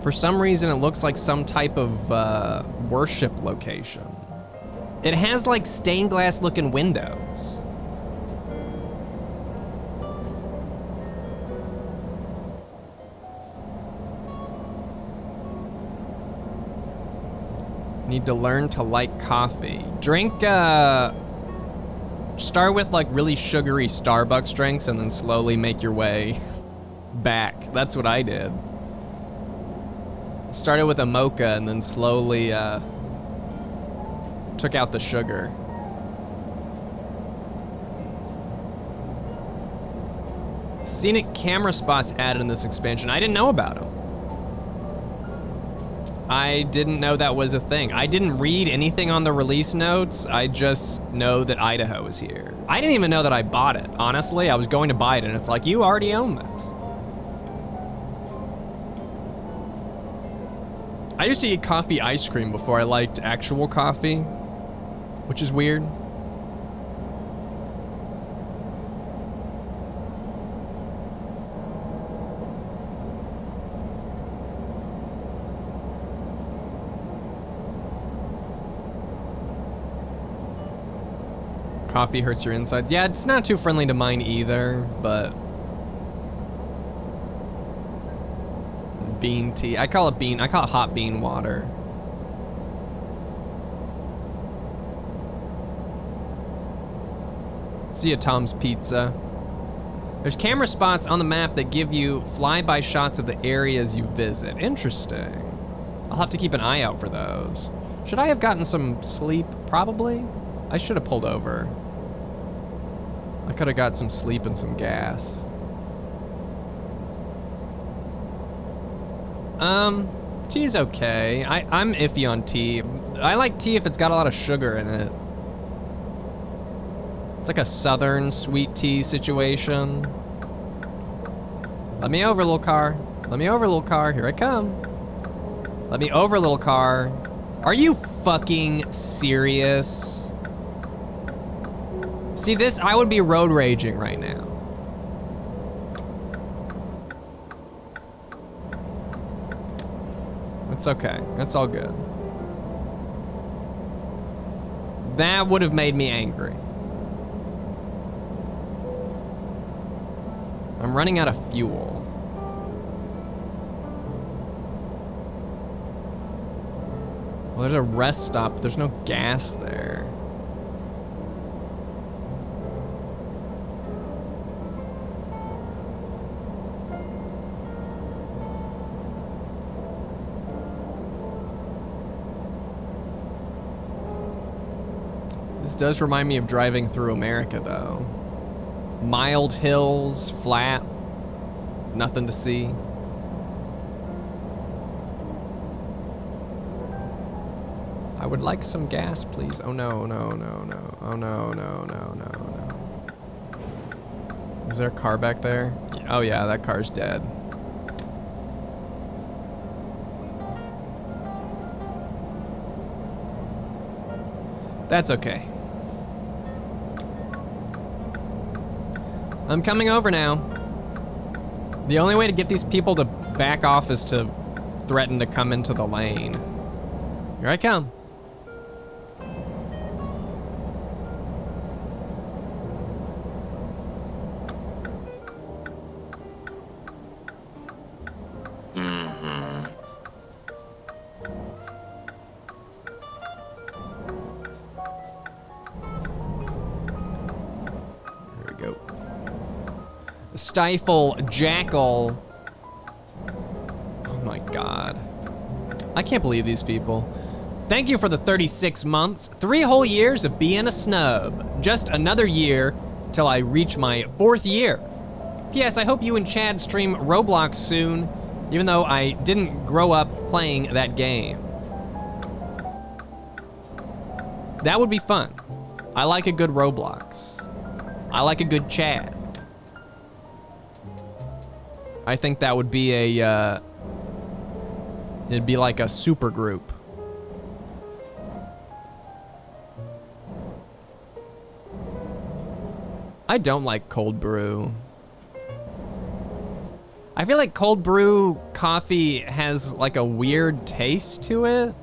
For some reason, it looks like some type of worship location. It has like stained glass looking windows. Need to learn to like coffee. Drink, start with like really sugary Starbucks drinks and then slowly make your way back. That's what I did. Started with a mocha and then slowly took out the sugar. Scenic camera spots added in this expansion. I didn't know about them. I didn't know that was a thing. I didn't read anything on the release notes. I just know that Idaho is here. I didn't even know that I bought it. Honestly, I was going to buy it and it's like, you already own this. I used to eat coffee ice cream before I liked actual coffee, which is weird. Coffee hurts your insides. Yeah, it's not too friendly to mine either, but bean tea. I call it hot bean water. See ya, Tom's Pizza. There's camera spots on the map that give you flyby shots of the areas you visit. Interesting. I'll have to keep an eye out for those. Should I have gotten some sleep? Probably. I should have pulled over. I could have got some sleep and some gas. Tea's okay. I'm iffy on tea. I like tea if it's got a lot of sugar in it. It's like a southern sweet tea situation. Let me over, little car. Let me over, little car. Here I come. Let me over, little car. Are you fucking serious? See this? I would be road raging right now. It's okay. That's all good. That would have made me angry. I'm running out of fuel. Well, there's a rest stop, but there's no gas there. This does remind me of driving through America, though. Mild hills, flat, nothing to see. I would like some gas, please. Oh no, no, no, no. Oh no, no, no, no, no. Is there a car back there? Oh yeah, that car's dead. That's okay. I'm coming over now. The only way to get these people to back off is to threaten to come into the lane. Here I come. Stifle Jackal. Oh my god. I can't believe these people. Thank you for the 36 months. 3 whole years of being a snub. Just another year till I reach my 4th year. P.S. I hope you and Chad stream Roblox soon, even though I didn't grow up playing that game. That would be fun. I like a good Roblox. I like a good Chad. I think that would be a, it'd be like a super group. I don't like cold brew. I feel like cold brew coffee has like a weird taste to it.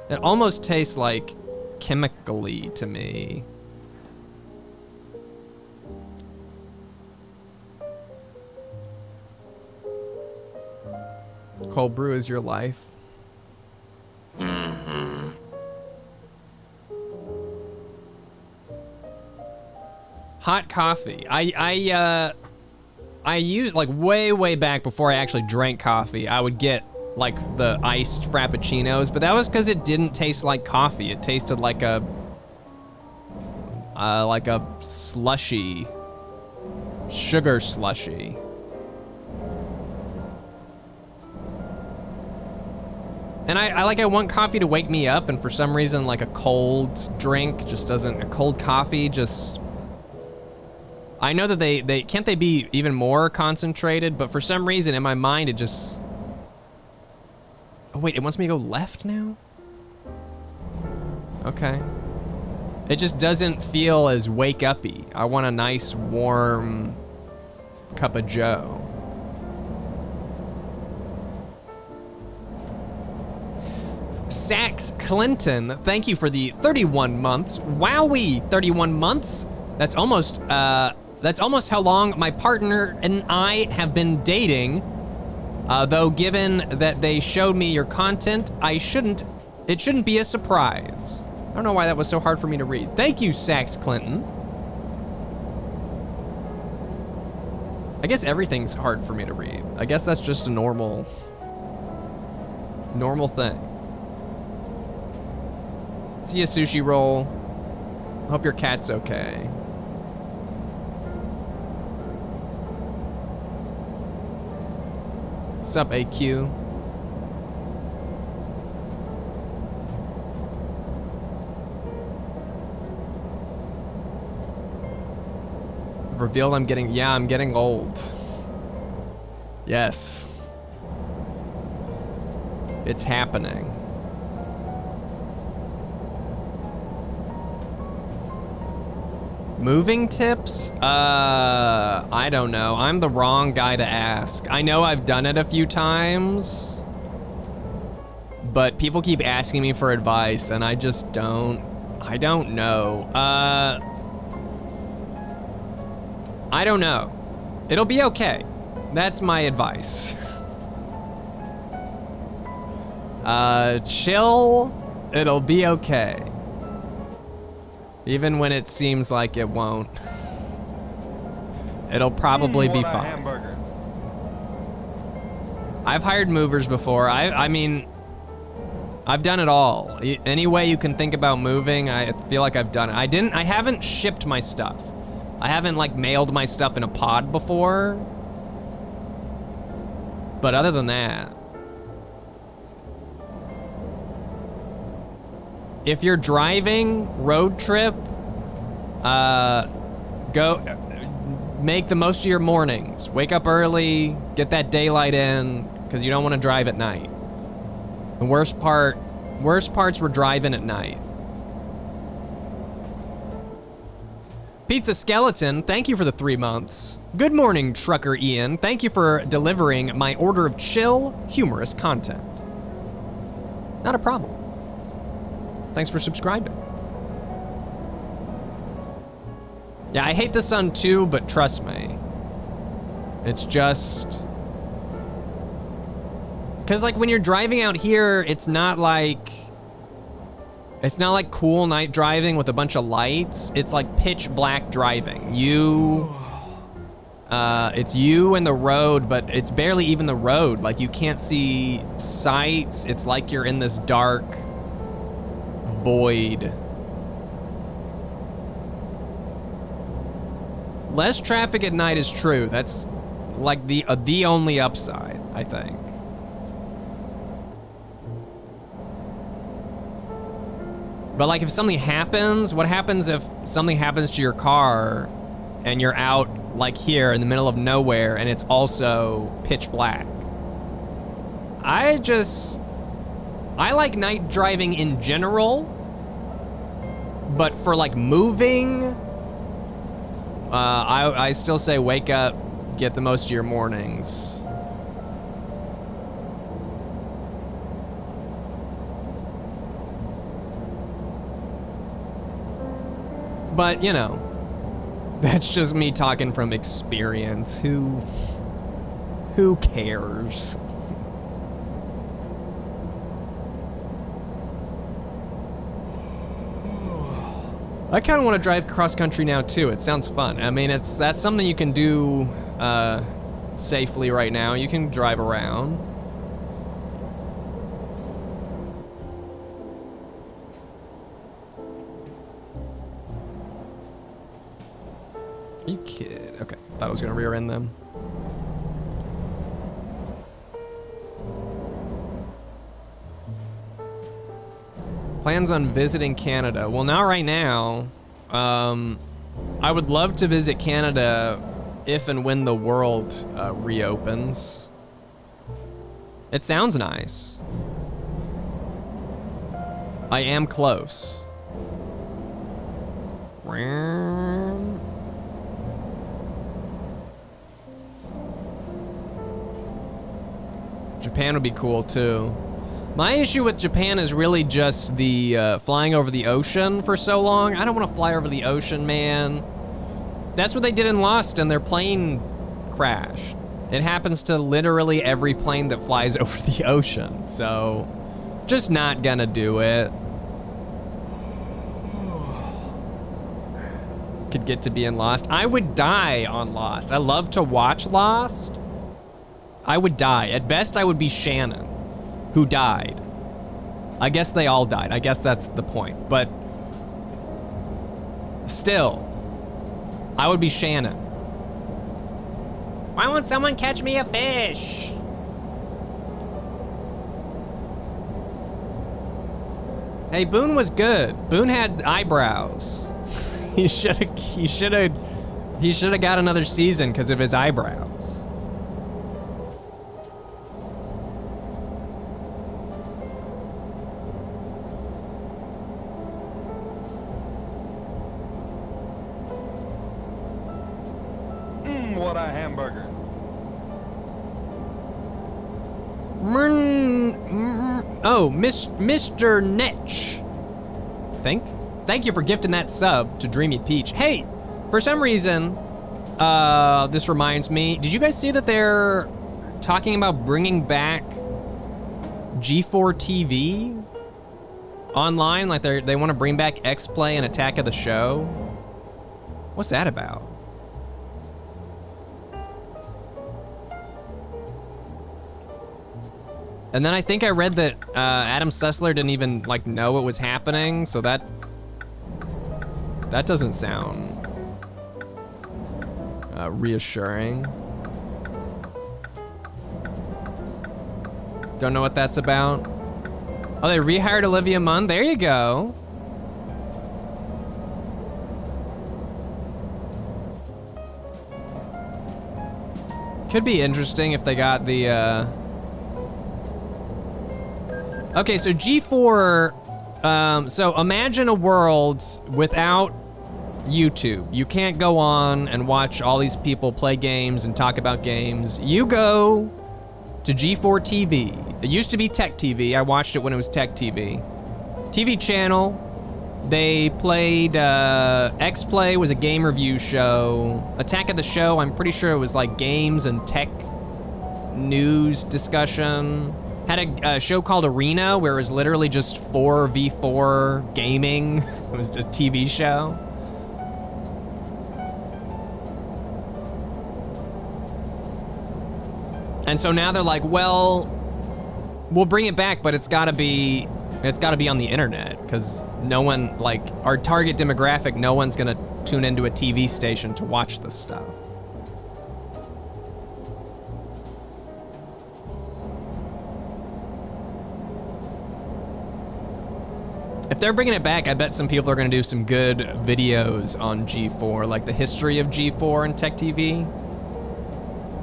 It almost tastes like chemically to me. Cold brew is your life. Mm-hmm. Hot coffee. I used, like, way back before I actually drank coffee, I would get like the iced frappuccinos, but that was because it didn't taste like coffee. It tasted like a slushy, sugar slushy. And I want coffee to wake me up, and for some reason, like a cold drink just doesn't, a cold coffee just, I know that they can't they be even more concentrated, but for some reason in my mind it just, oh wait, it wants me to go left now? Okay. It just doesn't feel as wake-up-y. I want a nice warm cup of joe. Sax Clinton. Thank you for the 31 months. Wowee, 31 months. That's almost how long my partner and I have been dating. Though given that they showed me your content, it shouldn't be a surprise. I don't know why that was so hard for me to read. Thank you, Sax Clinton. I guess everything's hard for me to read. I guess that's just a normal thing. See ya, sushi roll. Hope your cat's okay. Sup, AQ? Revealed I'm getting old. Yes. It's happening. Moving tips? I don't know. I'm the wrong guy to ask. I know I've done it a few times, but people keep asking me for advice and I just don't know. I don't know. It'll be okay. That's my advice. Chill. It'll be okay. Even when it seems like it won't. It'll probably be fine. Hamburger. I've hired movers before. I mean, I've done it all. Any way you can think about moving, I feel like I've done it. I haven't shipped my stuff. I haven't like mailed my stuff in a pod before. But other than that, if you're driving road trip, go make the most of your mornings. Wake up early, get that daylight in, because you don't want to drive at night. The worst parts were driving at night. Pizza Skeleton, thank you for the 3 months. Good morning, Trucker Ian. Thank you for delivering my order of chill, humorous content. Not a problem. Thanks for subscribing. Yeah, I hate the sun too, but trust me. It's just... Because like when you're driving out here, it's not like cool night driving with a bunch of lights. It's like pitch black driving. It's you and the road, but it's barely even the road. Like you can't see sights. It's like you're in this dark void. Less traffic at night is true. That's like the only upside, I think. But like if something happens, what happens if something happens to your car and you're out like here in the middle of nowhere and it's also pitch black? I like night driving in general, but for like moving, I still say wake up, get the most of your mornings. But, you know, that's just me talking from experience. Who cares? I kind of want to drive cross country now too. It sounds fun. I mean, that's something you can do safely right now. You can drive around. You kid. Okay, thought I was gonna rear end them. Plans on visiting Canada. Well, not right now. I would love to visit Canada if and when the world reopens. It sounds nice. I am close. Japan would be cool too. My issue with Japan is really just the flying over the ocean for so long. I don't want to fly over the ocean, man. That's what they did in Lost, and their plane crashed. It happens to literally every plane that flies over the ocean, so just not gonna do it. Could get to be in Lost. I would die on Lost. I love to watch Lost. I would die. At best, I would be Shannon, who died. I guess they all died. I guess that's the point. But still, I would be Shannon. Why won't someone catch me a fish? Hey, Boone was good. Boone had eyebrows. He should have got another season because of his eyebrows. What a hamburger. Oh, Mr. Netch. Thank you for gifting that sub to Dreamy Peach. Hey, for some reason, this reminds me, did you guys see that they're talking about bringing back G4 TV online? Like they want to bring back X-Play and Attack of the Show? What's that about? And then I think I read that Adam Sessler didn't even like know it was happening, so that doesn't sound reassuring. Don't know what that's about. Oh, they rehired Olivia Munn. There you go. Could be interesting if they got the Okay, so G4, so imagine a world without YouTube. You can't go on and watch all these people play games and talk about games. You go to G4 TV. It used to be Tech TV. I watched it when it was Tech TV. TV channel. They played, X-Play was a game review show. Attack of the Show, I'm pretty sure it was like games and tech news discussion. Had a show called Arena where it was literally just 4v4 gaming. It was a TV show. And so now they're like, well, we'll bring it back, but it's gotta be on the internet, because no one, like, our target demographic, no one's gonna tune into a TV station to watch this stuff. If they're bringing it back, I bet some people are going to do some good videos on G4, like the history of G4 and Tech TV.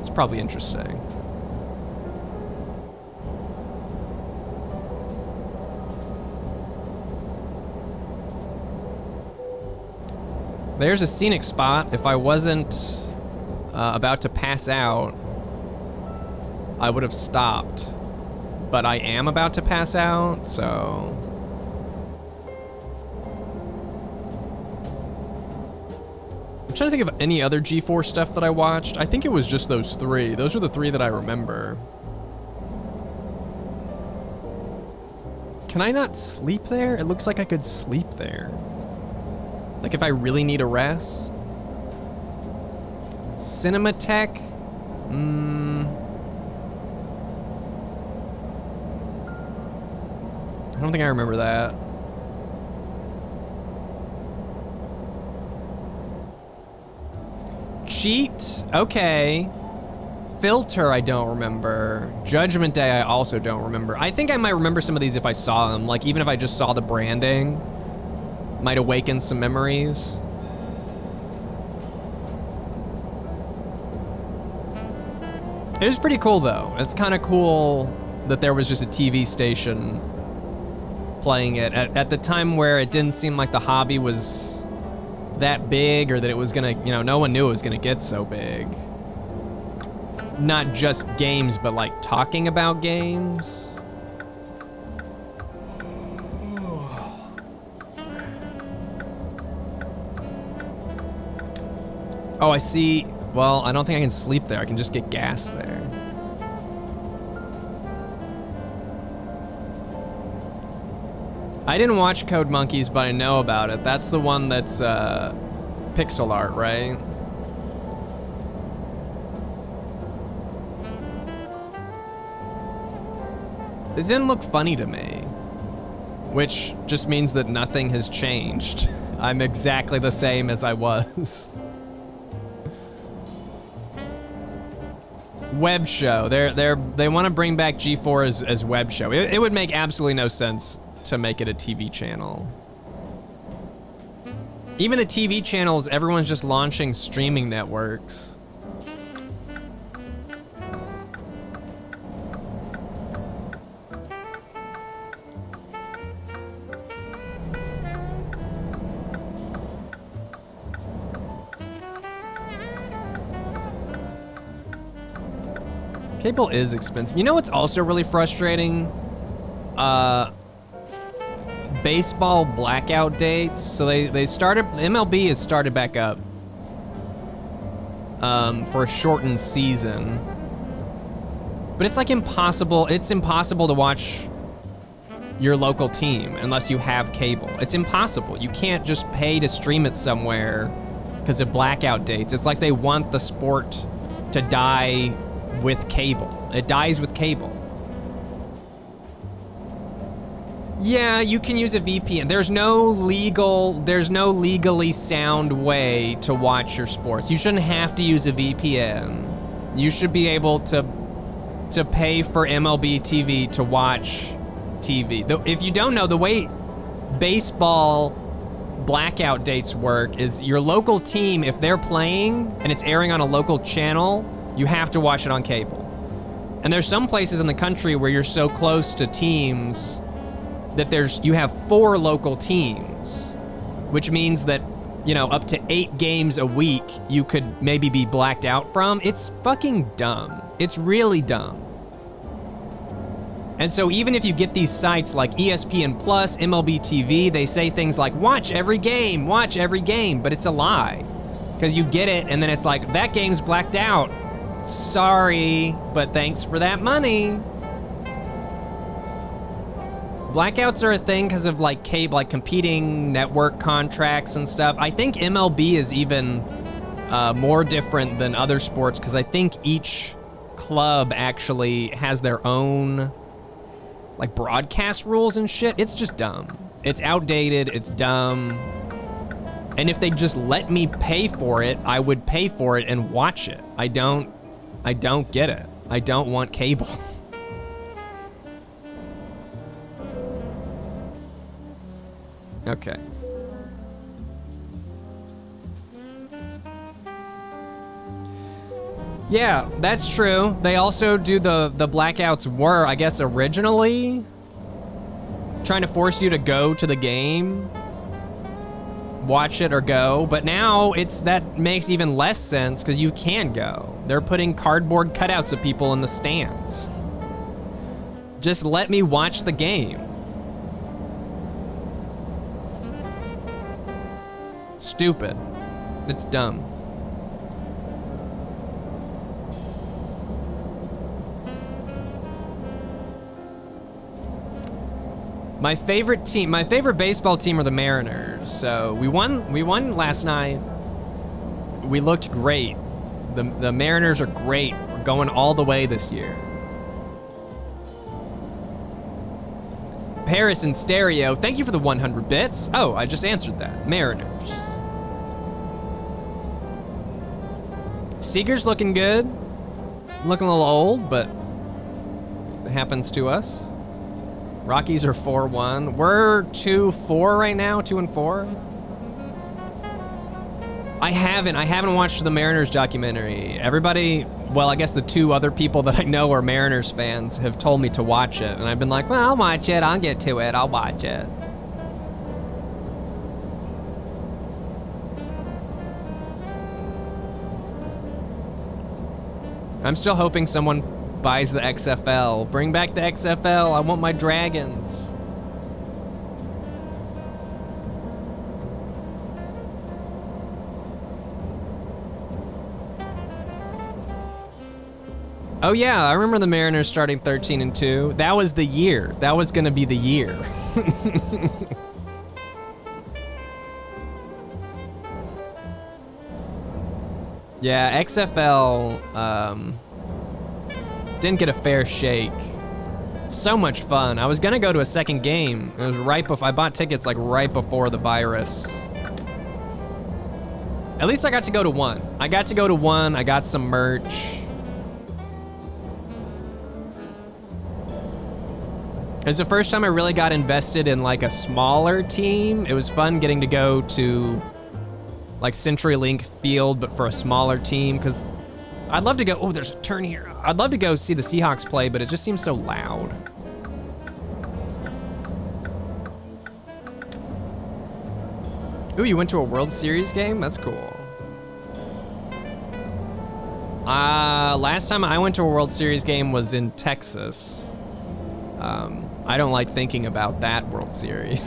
It's probably interesting. There's a scenic spot. If I wasn't about to pass out, I would have stopped. But I am about to pass out, so... I'm trying to think of any other G4 stuff that I watched. I think it was just those three. Those are the three that I remember. Can I not sleep there? It looks like I could sleep there. Like if I really need a rest. Cinematech? I don't think I remember that. Cheat, okay. Filter, I don't remember. Judgment Day, I also don't remember. I think I might remember some of these if I saw them. Like, even if I just saw the branding, might awaken some memories. It was pretty cool, though. It's kind of cool that there was just a TV station playing it at the time where it didn't seem like the hobby was that big, or that it was gonna, you know, no one knew it was gonna get so big. Not just games, but like talking about games. Oh, I see. Well, I don't think I can sleep there. I can just get gas there. I didn't watch Code Monkeys, but I know about it. That's the one that's pixel art, right? It didn't look funny to me, which just means that nothing has changed. I'm exactly the same as I was. Web show. They want to bring back G4 as web show. It would make absolutely no sense to make it a TV channel. Even the TV channels, everyone's just launching streaming networks. Cable is expensive. You know what's also really frustrating? Baseball blackout dates. So they started, MLB has started back up for a shortened season. But it's like impossible. It's impossible to watch your local team unless you have cable. It's impossible. You can't just pay to stream it somewhere because of blackout dates. It's like they want the sport to die with cable. It dies with cable. Yeah, you can use a VPN. There's no legally sound way to watch your sports. You shouldn't have to use a VPN. You should be able to pay for MLB TV to watch TV. If you don't know, the way baseball blackout dates work is your local team, if they're playing and it's airing on a local channel, you have to watch it on cable. And there's some places in the country where you're so close to teams that you have 4 local teams, which means that, you know, up to 8 games a week you could maybe be blacked out from. It's fucking dumb. It's really dumb. And so even if you get these sites like ESPN Plus, MLB TV, they say things like, watch every game, but it's a lie. Because you get it, and then it's like, that game's blacked out. Sorry, but thanks for that money. Blackouts are a thing because of like cable, like competing network contracts and stuff. I think MLB is even more different than other sports because I think each club actually has their own like broadcast rules and shit. It's just dumb. It's outdated. It's dumb. And if they just let me pay for it, I would pay for it and watch it. I don't get it. I don't want cable. Okay. Yeah, that's true. They also do the blackouts were, I guess, originally trying to force you to go to the game, watch it or go, but now that makes even less sense because you can go. They're putting cardboard cutouts of people in the stands. Just let me watch the game. Stupid. It's dumb. My favorite baseball team are the Mariners. So we won last night. We looked great. The Mariners are great. We're going all the way this year. Paris in stereo. Thank you for the 100 bits. Oh, I just answered that. Mariners. Seager's looking good. Looking a little old, but it happens to us. Rockies are 4-1. We're 2-4 right now, 2-4. I haven't watched the Mariners documentary. Everybody, well, I guess the 2 other people that I know are Mariners fans have told me to watch it, and I've been like, well, I'll watch it. I'll get to it. I'll watch it. I'm still hoping someone buys the XFL. Bring back the XFL. I want my Dragons. Oh yeah, I remember the Mariners starting 13-2. That was the year. That was going to be the year. Yeah, XFL didn't get a fair shake. So much fun. I was going to go to a second game. It was right before I bought tickets like right before the virus. At least I got to go to one. I got some merch. It was the first time I really got invested in like a smaller team. It was fun getting to go to like CenturyLink Field, but for a smaller team, because I'd love to go, oh, there's a turn here. I'd love to go see the Seahawks play, but it just seems so loud. Ooh, you went to a World Series game? That's cool. Last time I went to a World Series game was in Texas. I don't like thinking about that World Series.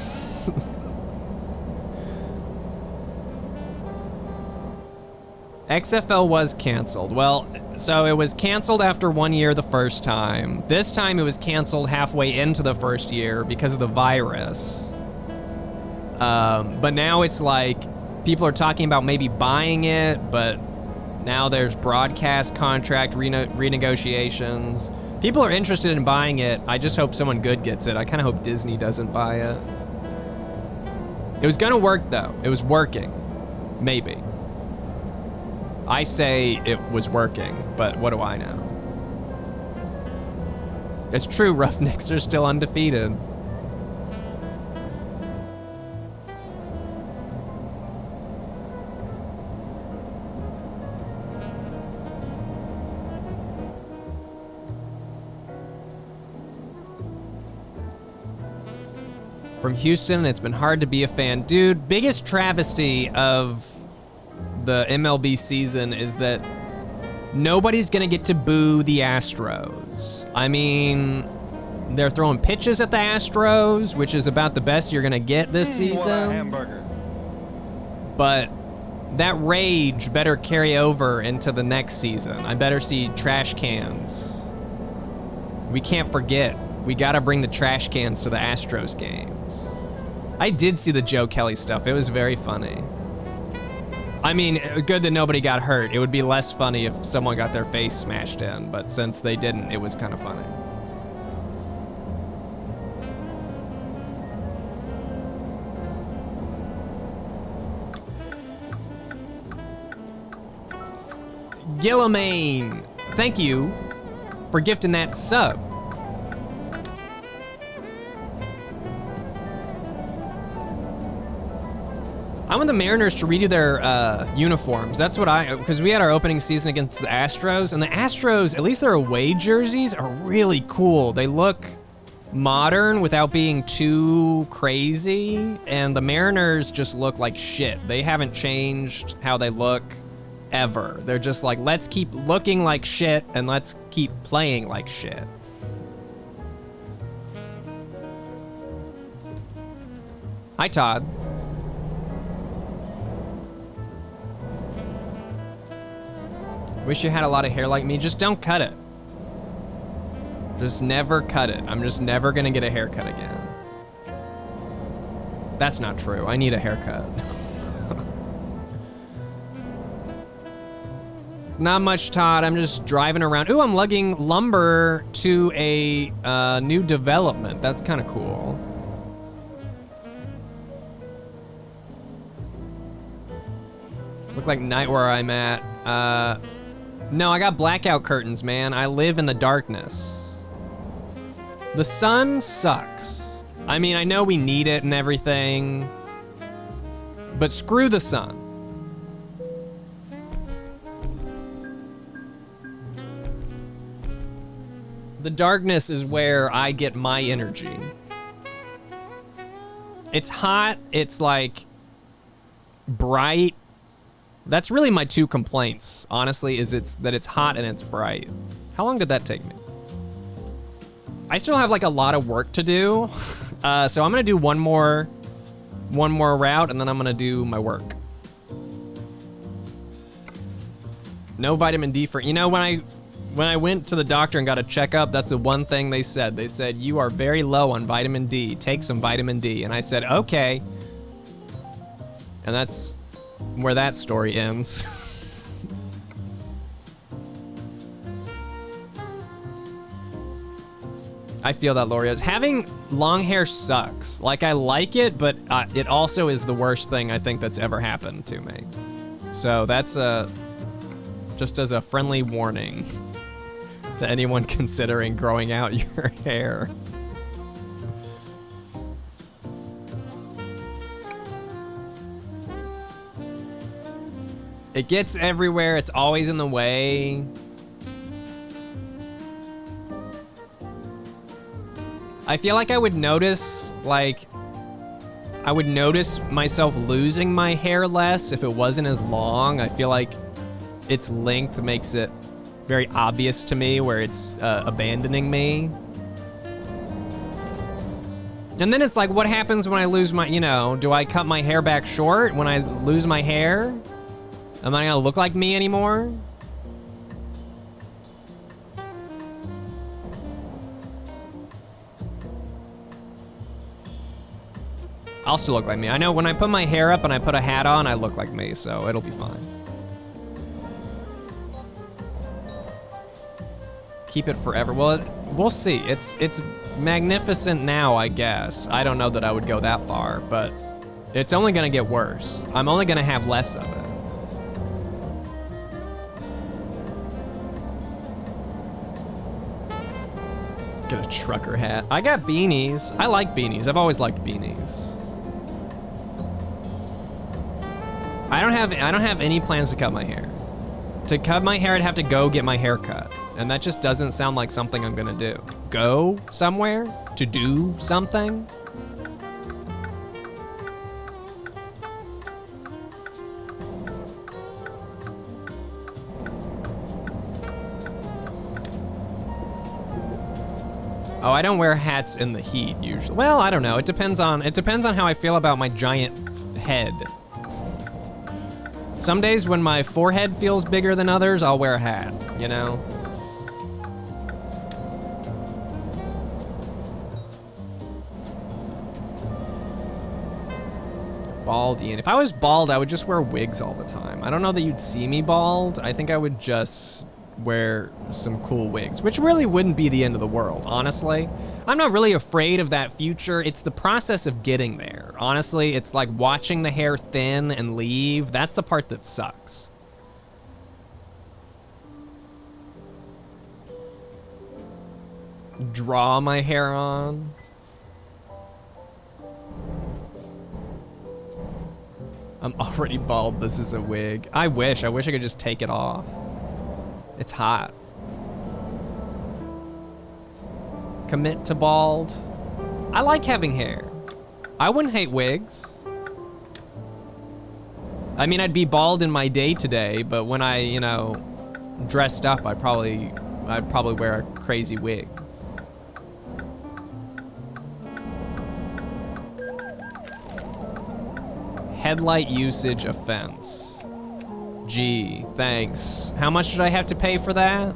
XFL was canceled. Well, so it was canceled after 1 year the first time. This time it was canceled halfway into the first year because of the virus. But now it's like people are talking about maybe buying it, but now there's broadcast contract renegotiations. People are interested in buying it. I just hope someone good gets it. I kind of hope Disney doesn't buy it. It was gonna work though. It was working. Maybe. I say it was working, but what do I know? It's true, Roughnecks are still undefeated. From Houston, it's been hard to be a fan. Dude, biggest travesty of the MLB season is that nobody's gonna get to boo the Astros. I mean, they're throwing pitches at the Astros, which is about the best you're gonna get this season. What a hamburger. But that rage better carry over into the next season. I better see trash cans. We can't forget. We gotta bring the trash cans to the Astros games. I did see the Joe Kelly stuff. It was very funny. I mean, good that nobody got hurt. It would be less funny if someone got their face smashed in, but since they didn't, it was kind of funny. Gillamane, thank you for gifting that sub. I want the Mariners to redo their uniforms. That's what because we had our opening season against the Astros, and the Astros, at least their away jerseys, are really cool. They look modern without being too crazy, and the Mariners just look like shit. They haven't changed how they look ever. They're just like, let's keep looking like shit, and let's keep playing like shit. Hi, Todd. Wish you had a lot of hair like me. Just don't cut it. Just never cut it. I'm just never gonna get a haircut again. That's not true. I need a haircut. Not much, Todd. I'm just driving around. Ooh, I'm lugging lumber to a new development. That's kind of cool. Look like night where I'm at. No, I got blackout curtains, man. I live in the darkness. The sun sucks. I mean, I know we need it and everything, but screw the sun. The darkness is where I get my energy. It's hot, it's like bright. That's really my two complaints, honestly, is that it's hot and it's bright. How long did that take me? I still have like a lot of work to do. So I'm gonna do one more route and then I'm gonna do my work. No vitamin D for, you know, when When I went to the doctor and got a checkup, that's the one thing they said. They said, you are very low on vitamin D. Take some vitamin D. And I said, okay. And that's where that story ends. I feel that, L'Oreos. Having long hair sucks. Like, I like it, but it also is the worst thing I think that's ever happened to me. So that's just as a friendly warning to anyone considering growing out your hair. It gets everywhere. It's always in the way. I feel like I would notice, I would notice myself losing my hair less if it wasn't as long. I feel like its length makes it very obvious to me where it's abandoning me. And then it's like, what happens when I lose my, do I cut my hair back short when I lose my hair? Am I gonna look like me anymore? I'll still look like me. I know when I put my hair up and I put a hat on, I look like me, so it'll be fine. Keep it forever. Well, we'll see. It's magnificent now, I guess. I don't know that I would go that far, but it's only gonna get worse. I'm only gonna have less of it. Get a trucker hat. I got beanies. I like beanies. I've always liked beanies. I don't have any plans to cut my hair. To cut my hair, I'd have to go get my hair cut. And that just doesn't sound like something I'm gonna do. Go somewhere to do something? Oh, I don't wear hats in the heat usually. Well, I don't know. It depends on how I feel about my giant head. Some days when my forehead feels bigger than others, I'll wear a hat, Bald Ian. If I was bald, I would just wear wigs all the time. I don't know that you'd see me bald. I think I would just wear some cool wigs, which really wouldn't be the end of the world, honestly. I'm not really afraid of that future. It's the process of getting there. Honestly, it's like watching the hair thin and leave. That's the part that sucks. Draw my hair on. I'm already bald. This is a wig. I wish I could just take it off. It's hot. Commit to bald. I like having hair. I wouldn't hate wigs. I mean, I'd be bald in my day-to-day, but when I, dressed up, I'd probably wear a crazy wig. Headlight usage offense. Gee, thanks. How much did I have to pay for that?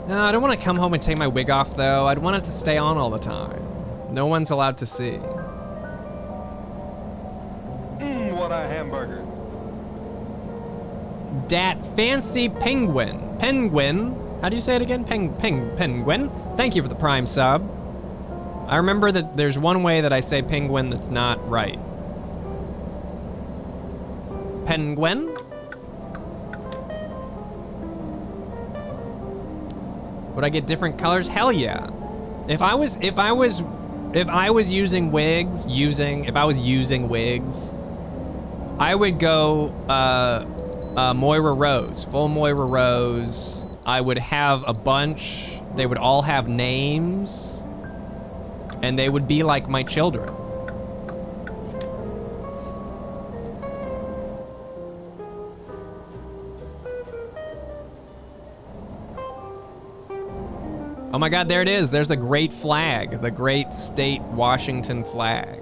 No, I don't want to come home and take my wig off, though. I'd want it to stay on all the time. No one's allowed to see. What a hamburger. Dat fancy penguin. Penguin? How do you say it again? Penguin? Thank you for the Prime sub. I remember that there's one way that I say penguin that's not right. Penguin? Would I get different colors? Hell yeah. If I was using wigs, I would go Moira Rose, full Moira Rose. I would have a bunch. They would all have names, and they would be like my children. Oh my God, there it is. There's the great flag, the great state Washington flag.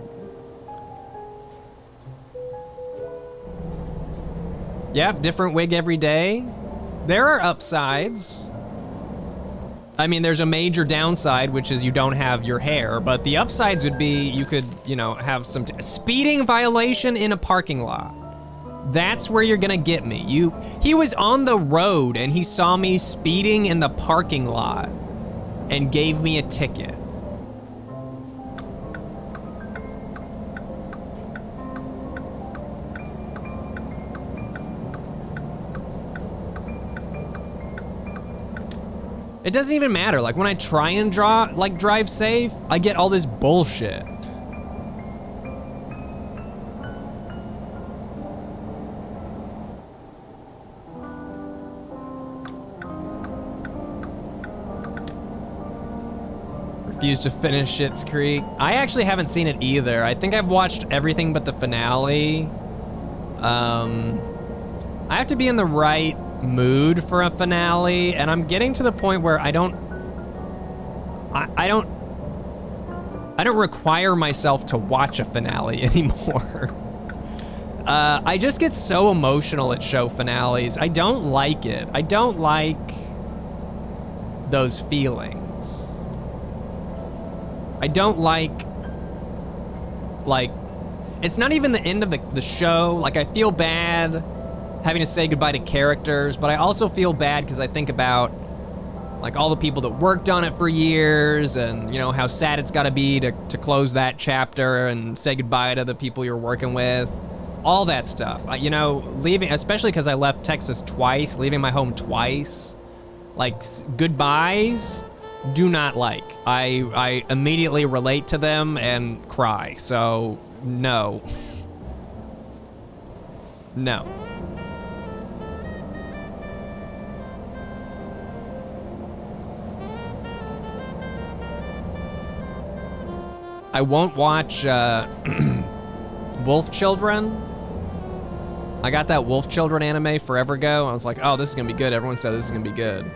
Yep, different wig every day. There are upsides. I mean, there's a major downside, which is you don't have your hair, but the upsides would be you could, you know, have some speeding violation in a parking lot. That's where you're gonna get me. He was on the road and he saw me speeding in the parking lot and gave me a ticket. It doesn't even matter. Like when I try and drive safe, I get all this bullshit. Refuse to finish Schitt's Creek. I actually haven't seen it either. I think I've watched everything but the finale. I have to be in the right mood for a finale, and I'm getting to the point where I don't require myself to watch a finale anymore. I just get so emotional at show finales. I don't like it. I don't like those feelings. I don't like, it's not even the end of the show. Like, I feel bad having to say goodbye to characters, but I also feel bad because I think about, like, all the people that worked on it for years and, you know, how sad it's got to be to close that chapter and say goodbye to the people you're working with. All that stuff. You know, leaving, especially because I left Texas twice, leaving my home twice. Like, goodbyes, do not like. I immediately relate to them and cry. So, no. No. I won't watch Wolf Children. I got that Wolf Children anime forever ago. I was like, oh, this is gonna be good. Everyone said this is gonna be good.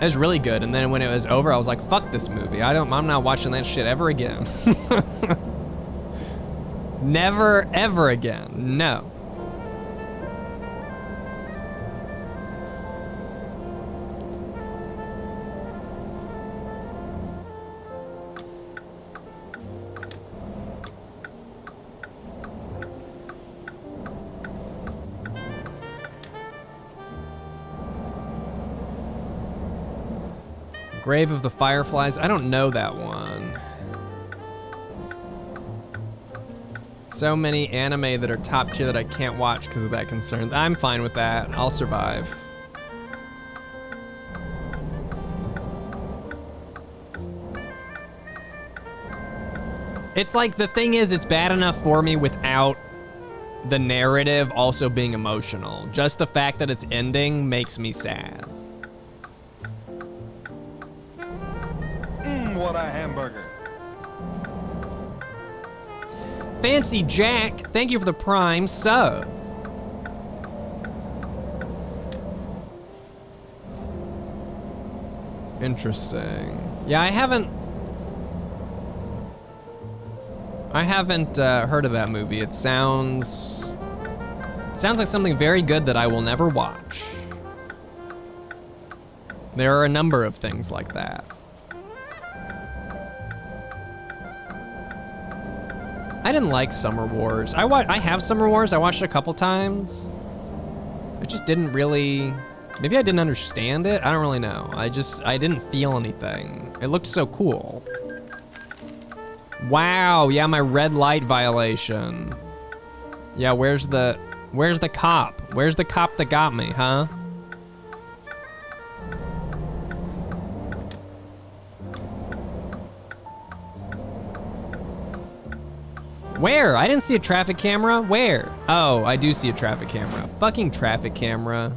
It was really good, and then when it was over, I was like, fuck this movie. I'm not watching that shit ever again. Never, ever again. No. Grave of the Fireflies. I don't know that one. So many anime that are top tier that I can't watch because of that concern. I'm fine with that. I'll survive. It's like, the thing is, it's bad enough for me without the narrative also being emotional. Just the fact that it's ending makes me sad. What a hamburger. Fancy Jack, thank you for the Prime sub. Interesting. Yeah, I haven't heard of that movie. It sounds like something very good that I will never watch. There are a number of things like that. I didn't like Summer Wars. I have Summer Wars. I watched it a couple times. It just didn't really... Maybe I didn't understand it. I don't really know. I didn't feel anything. It looked so cool. Wow, yeah, my red light violation. Yeah, where's the cop? Where's the cop that got me, huh? Where? I didn't see a traffic camera. Where? Oh, I do see a traffic camera. Fucking traffic camera.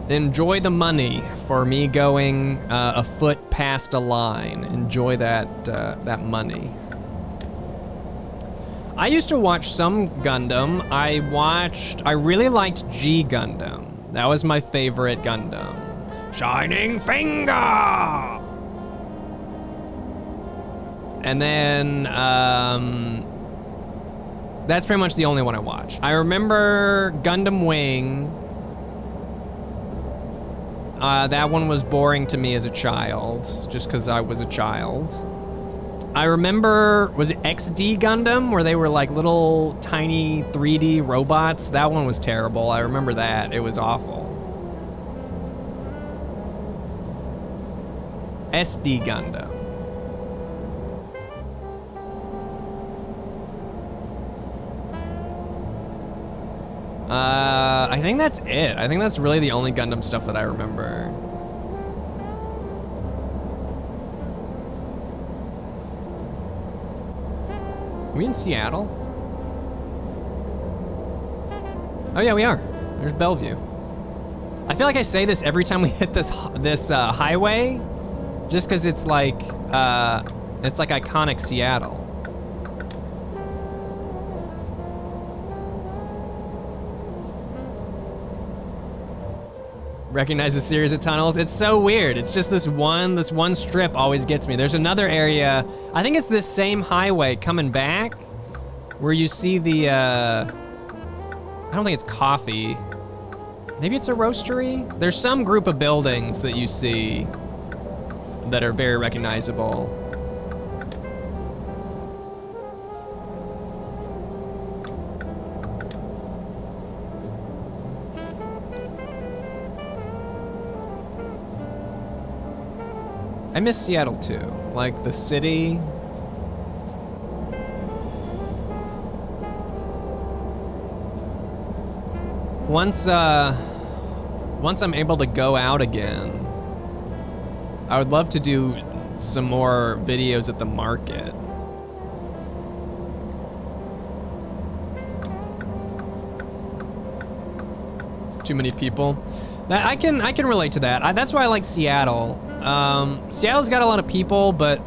Enjoy the money for me going a foot past a line. Enjoy that money. I used to watch some Gundam. I really liked G Gundam. That was my favorite Gundam. Shining Finger! And then, that's pretty much the only one I watched. I remember Gundam Wing. That one was boring to me as a child, just because I was a child. I remember, was it XD Gundam, where they were like little tiny 3D robots? That one was terrible. I remember that. It was awful. SD Gundam. I think that's it. I think that's really the only Gundam stuff that I remember. Are we in Seattle? Oh yeah, we are. There's Bellevue. I feel like I say this every time we hit this highway, just because it's like iconic Seattle. Recognize a series of tunnels. It's so weird. It's just this one strip always gets me. There's another area, I think it's this same highway coming back, where you see the, I don't think it's coffee. Maybe it's a roastery? There's some group of buildings that you see that are very recognizable. I miss Seattle too, like the city. Once I'm able to go out again, I would love to do some more videos at the market. Too many people. I can relate to that. That's why I like Seattle. Seattle's got a lot of people, but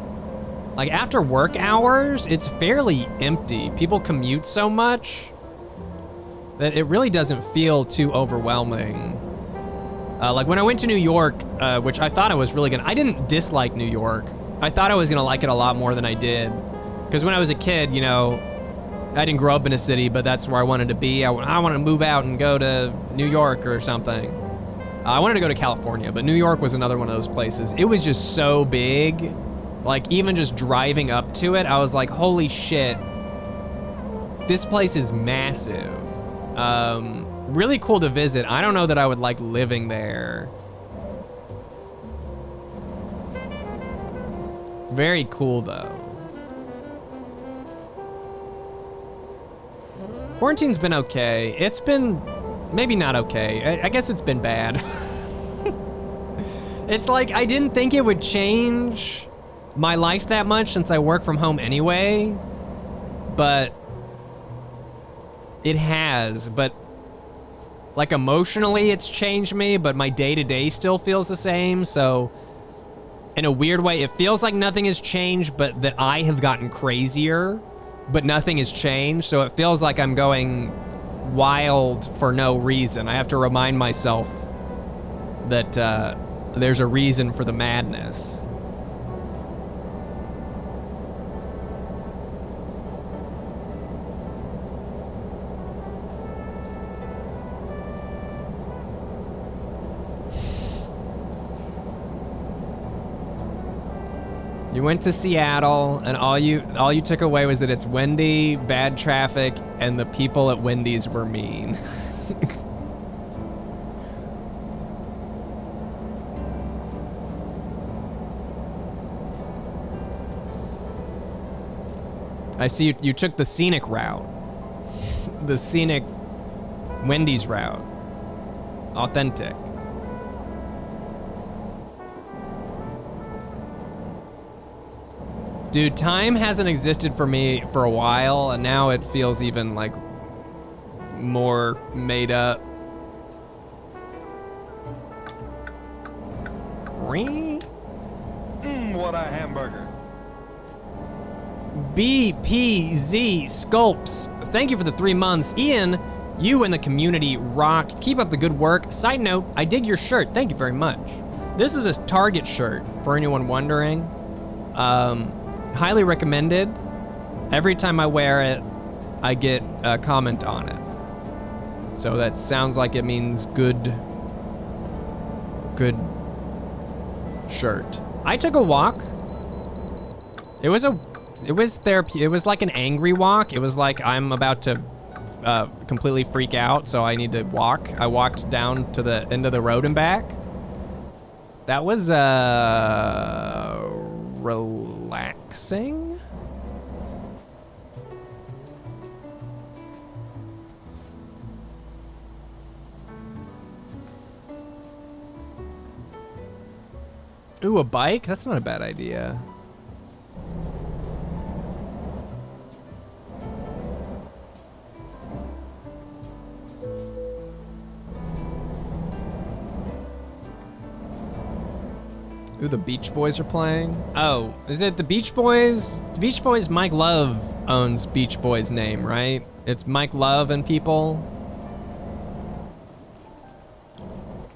like after work hours, it's fairly empty. People commute so much that it really doesn't feel too overwhelming. Like when I went to New York, which I thought I was really gonna, I didn't dislike New York. I thought I was gonna like it a lot more than I did. Because when I was a kid, you know, I didn't grow up in a city, but that's where I wanted to be. I wanted to move out and go to New York or something. I wanted to go to California, but New York was another one of those places. It was just so big. Like even just driving up to it, I was like, holy shit, this place is massive. Really cool to visit. I don't know that I would like living there. Very cool though. Quarantine's been okay. It's been maybe not okay. I guess it's been bad. It's like I didn't think it would change my life that much since I work from home anyway, but it has. But like emotionally it's changed me, but my day-to-day still feels the same. So in a weird way, it feels like nothing has changed, but that I have gotten crazier, but nothing has changed. So it feels like I'm going wild for no reason. I have to remind myself that there's a reason for the madness. You went to Seattle, and all you took away was that it's windy, bad traffic, and the people at Wendy's were mean. I see you took the scenic route. The scenic Wendy's route. Authentic. Dude, time hasn't existed for me for a while, and now it feels even like more made up. What a hamburger. BPZ Sculpts, thank you for the 3 months. Ian, you and the community rock. Keep up the good work. Side note, I dig your shirt. Thank you very much. This is a Target shirt, for anyone wondering. Highly recommended. Every time I wear it, I get a comment on it. So that sounds like it means good shirt. I took a walk. It was therapy. It was like an angry walk. It was like I'm about to completely freak out, so I need to walk. I walked down to the end of the road and back. That was relaxing. Ooh, a bike? That's not a bad idea. Ooh, the Beach Boys are playing. Oh, is it the Beach Boys? The Beach Boys, Mike Love owns Beach Boys' name, right? It's Mike Love and people.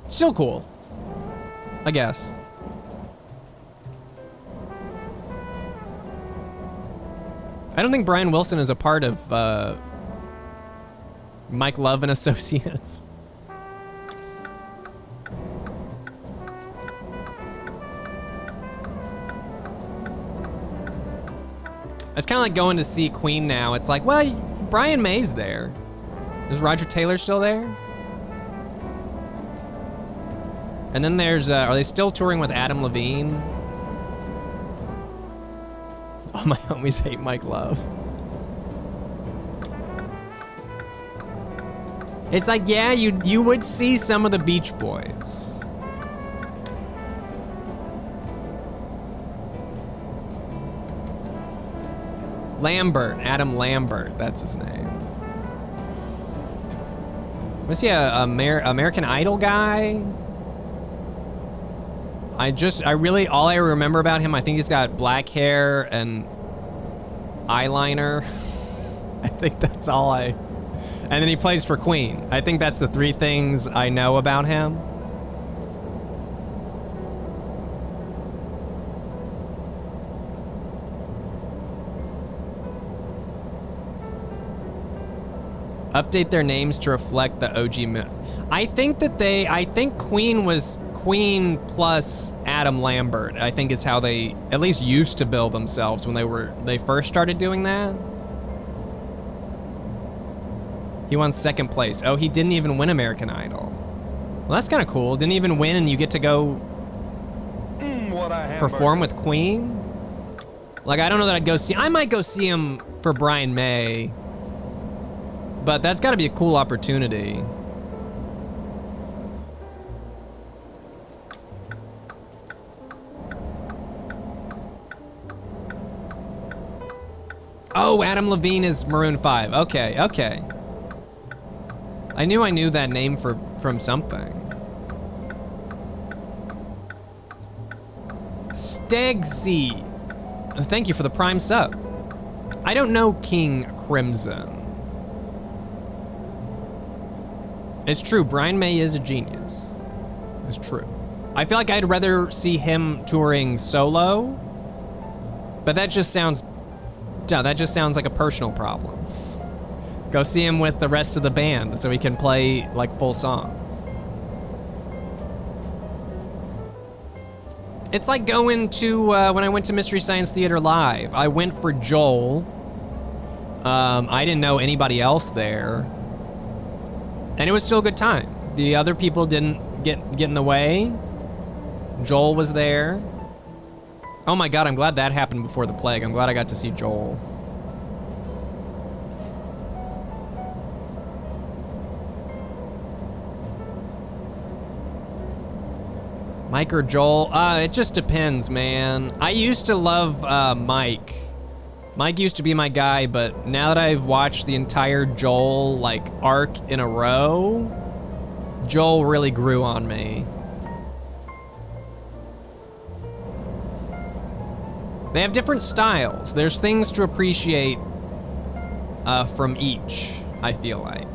Still cool, I guess. I don't think Brian Wilson is a part of Mike Love and Associates. It's kind of like going to see Queen now. It's like, well, Brian May's there. Is Roger Taylor still there? And then there's, are they still touring with Adam Levine? All my homies hate Mike Love. It's like, yeah, you would see some of the Beach Boys. Lambert, Adam Lambert, that's his name. Was he a American Idol guy? All I remember about him, I think he's got black hair and eyeliner. I think that's all and then he plays for Queen. I think that's the 3 things I know about him. Update their names to reflect the OG. I think Queen was Queen plus Adam Lambert. I think is how they at least used to bill themselves when they first started doing that. He won 2nd place. Oh, he didn't even win American Idol. Well, that's kind of cool. Didn't even win, and you get to go perform with Queen. Like, I don't know that I'd go see. I might go see him for Brian May. But that's got to be a cool opportunity. Oh, Adam Levine is Maroon 5. Okay, okay. I knew that name from something. Stegsy. Thank you for the Prime sub. I don't know King Crimson. It's true, Brian May is a genius. It's true. I feel like I'd rather see him touring solo, but that just sounds like a personal problem. Go see him with the rest of the band so he can play like full songs. It's like going to, when I went to Mystery Science Theater Live, I went for Joel. I didn't know anybody else there. And it was still a good time. The other people didn't get in the way. Joel was there. Oh my God, I'm glad that happened before the plague. I'm glad I got to see Joel. Mike or Joel? It just depends, man. I used to love Mike. Mike used to be my guy, but now that I've watched the entire Joel arc in a row, Joel really grew on me. They have different styles. There's things to appreciate from each, I feel like.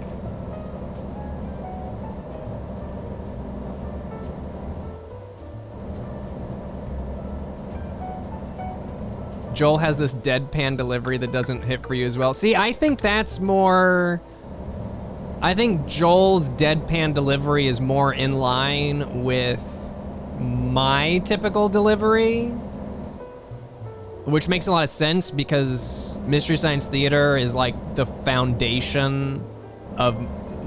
Joel has this deadpan delivery that doesn't hit for you as well. See, I think that's more... I think Joel's deadpan delivery is more in line with my typical delivery, which makes a lot of sense because Mystery Science Theater is like the foundation of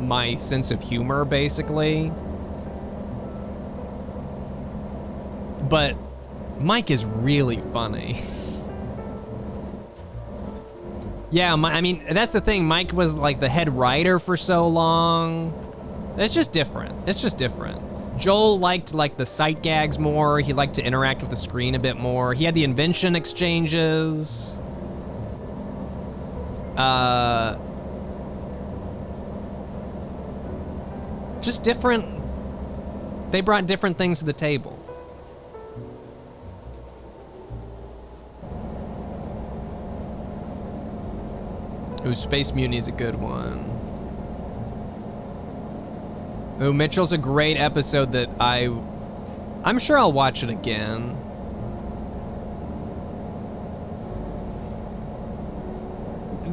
my sense of humor, basically. But Mike is really funny. Yeah, I mean, that's the thing. Mike was like the head writer for so long. It's just different. It's just different. Joel liked like the sight gags more. He liked to interact with the screen a bit more. He had the invention exchanges. Just different. They brought different things to the table. Ooh, Space Mutiny is a good one. Ooh, Mitchell's a great episode that I'm sure I'll watch it again.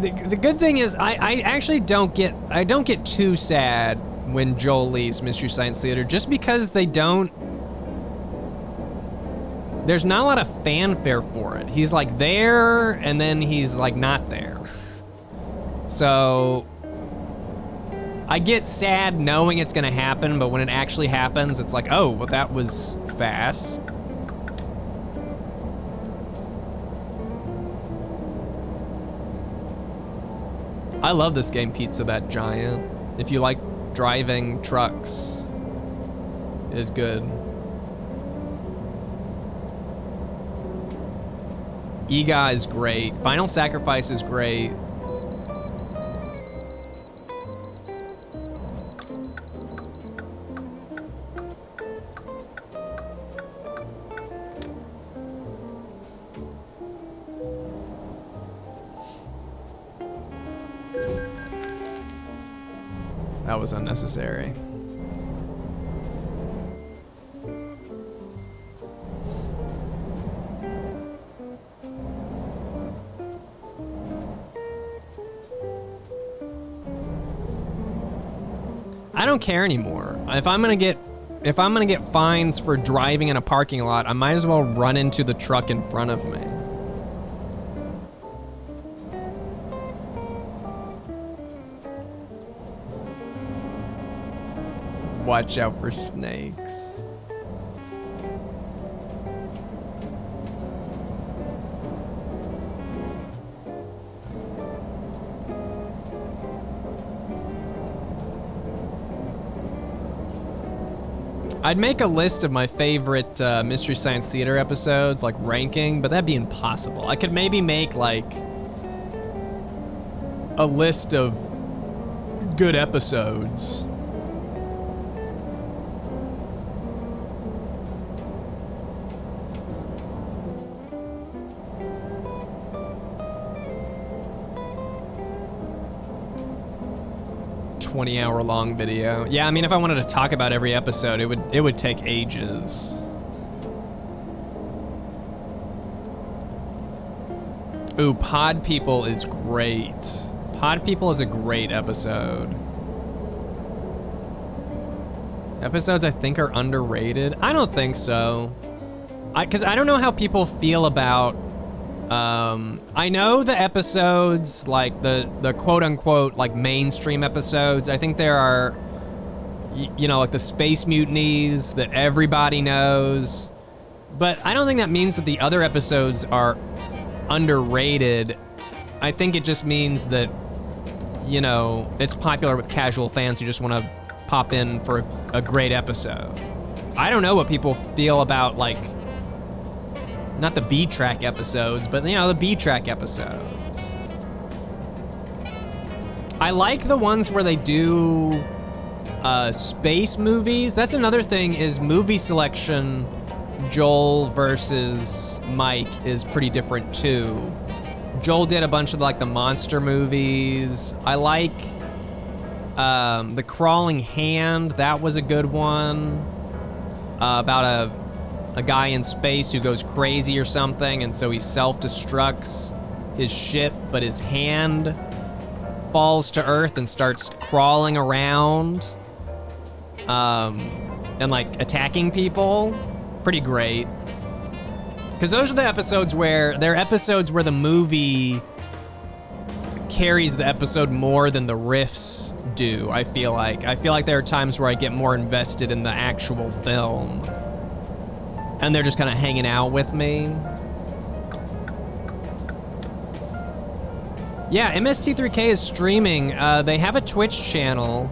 The good thing is I actually don't get too sad when Joel leaves Mystery Science Theater, just because there's not a lot of fanfare for it. He's like there and then he's like not there. So I get sad knowing it's gonna happen, but when it actually happens, it's like, oh, well, that was fast. I love this game, Pizza That Giant. If you like driving trucks, it is good. Ega is great. Final Sacrifice is great. That was unnecessary. I don't care anymore. If I'm gonna get fines for driving in a parking lot, I might as well run into the truck in front of me. Watch out for snakes. I'd make a list of my favorite Mystery Science Theater episodes, like ranking, but that'd be impossible. I could maybe make like a list of good episodes. $20-hour-long video. Yeah, I mean, if I wanted to talk about every episode, it would take ages. Ooh, Pod People is great. Pod People is a great episode. Episodes I think are underrated. I don't think so. Because I don't know how people feel about... I know the episodes, like the quote-unquote, like, mainstream episodes. I think there are, you know, like the Space Mutinies that everybody knows. But I don't think that means that the other episodes are underrated. I think it just means that, you know, it's popular with casual fans who just want to pop in for a great episode. I don't know what people feel about, like, not the B-track episodes, but, you know, the B-track episodes. I like the ones where they do space movies. That's another thing, is movie selection Joel versus Mike is pretty different too. Joel did a bunch of like the monster movies. I like The Crawling Hand. That was a good one. About a guy in space who goes crazy or something, and so he self-destructs his ship, but his hand falls to Earth and starts crawling around, and like attacking people. Pretty great. Because those are the episodes where the movie carries the episode more than the riffs do, I feel like. I feel like there are times where I get more invested in the actual film. And they're just kind of hanging out with me. Yeah, MST3K is streaming. They have a Twitch channel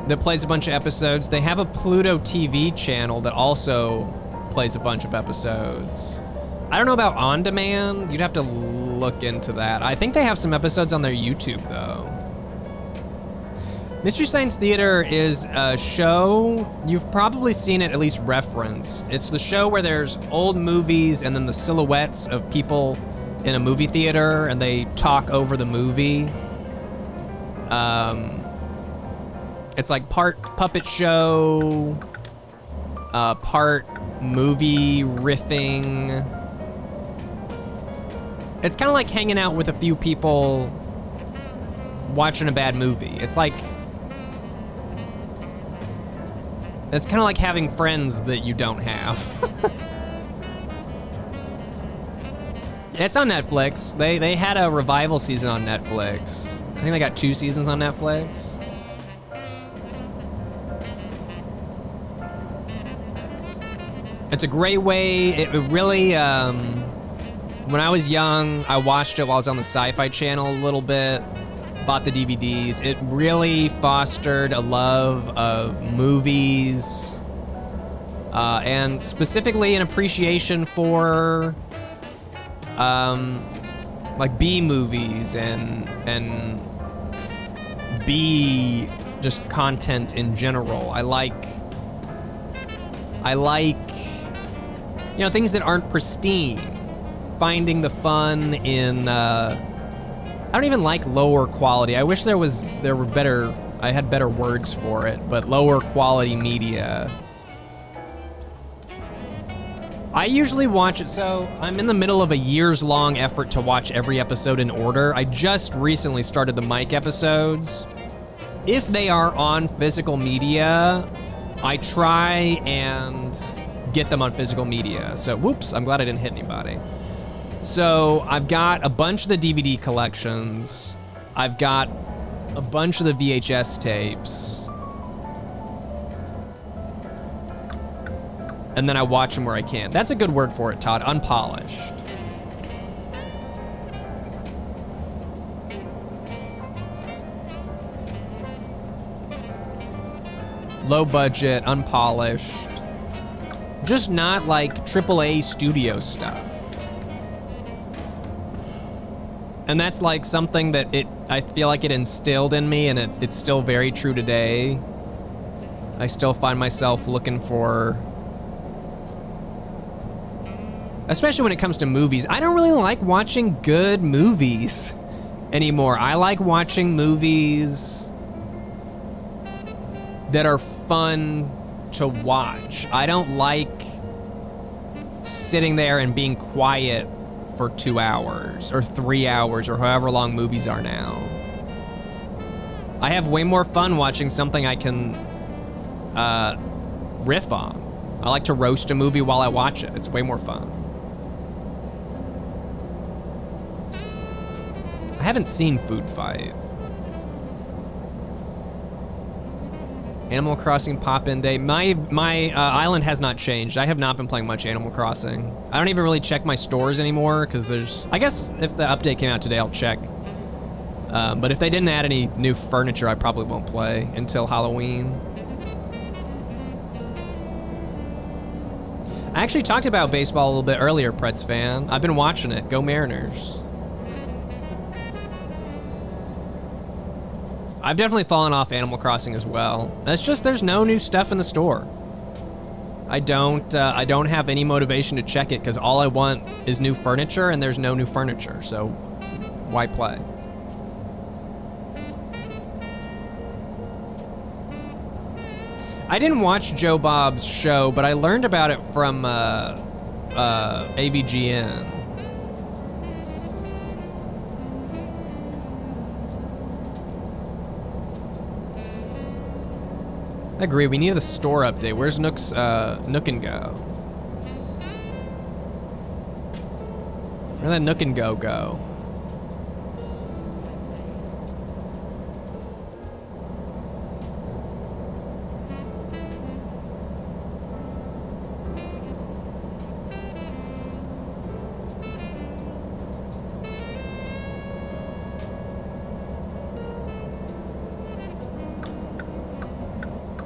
that plays a bunch of episodes. They have a Pluto TV channel that also plays a bunch of episodes. I don't know about on demand. You'd have to look into that. I think they have some episodes on their YouTube though. Mystery Science Theater is a show, you've probably seen it at least referenced. It's the show where there's old movies and then the silhouettes of people in a movie theater and they talk over the movie. It's like part puppet show, part movie riffing. It's kind of like hanging out with a few people watching a bad movie. It's kind of like having friends that you don't have. It's on Netflix. They had a revival season on Netflix. I think they got 2 seasons on Netflix. It's a great way. It really, when I was young, I watched it while I was on the Sci-Fi Channel a little bit, bought the DVDs. It really fostered a love of movies, and specifically an appreciation for, like B movies and B just content in general. I like, you know, things that aren't pristine. Finding the fun in, I don't even like lower quality. I wish there were better, I had better words for it, but lower quality media. I usually watch it, so I'm in the middle of a years-long effort to watch every episode in order. I just recently started the Mike episodes. If they are on physical media, I try and get them on physical media. So, whoops, I'm glad I didn't hit anybody. So, I've got a bunch of the DVD collections. I've got a bunch of the VHS tapes. And then I watch them where I can. That's a good word for it, Todd. Unpolished. Low budget, unpolished. Just not like AAA studio stuff. And that's like something that I feel like it instilled in me, and it's still very true today. I still find myself looking for, especially when it comes to movies, I don't really like watching good movies anymore. I like watching movies that are fun to watch. I don't like sitting there and being quiet for 2 hours or 3 hours or however long movies are now. I have way more fun watching something I can riff on. I like to roast a movie while I watch it. It's way more fun. I haven't seen Food Fight. Animal Crossing pop-in day. My island has not changed. I have not been playing much Animal Crossing. I don't even really check my stores anymore because there's, I guess if the update came out today, I'll check. But if they didn't add any new furniture, I probably won't play until Halloween. I actually talked about baseball a little bit earlier, Pretz fan. I've been watching it. Go Mariners. I've definitely fallen off Animal Crossing as well. It's just there's no new stuff in the store. I don't have any motivation to check it because all I want is new furniture, and there's no new furniture, so why play? I didn't watch Joe Bob's show, but I learned about it from AVGN. I agree. We need the store update. Where's Nook and Go? Where'd that Nook and Go?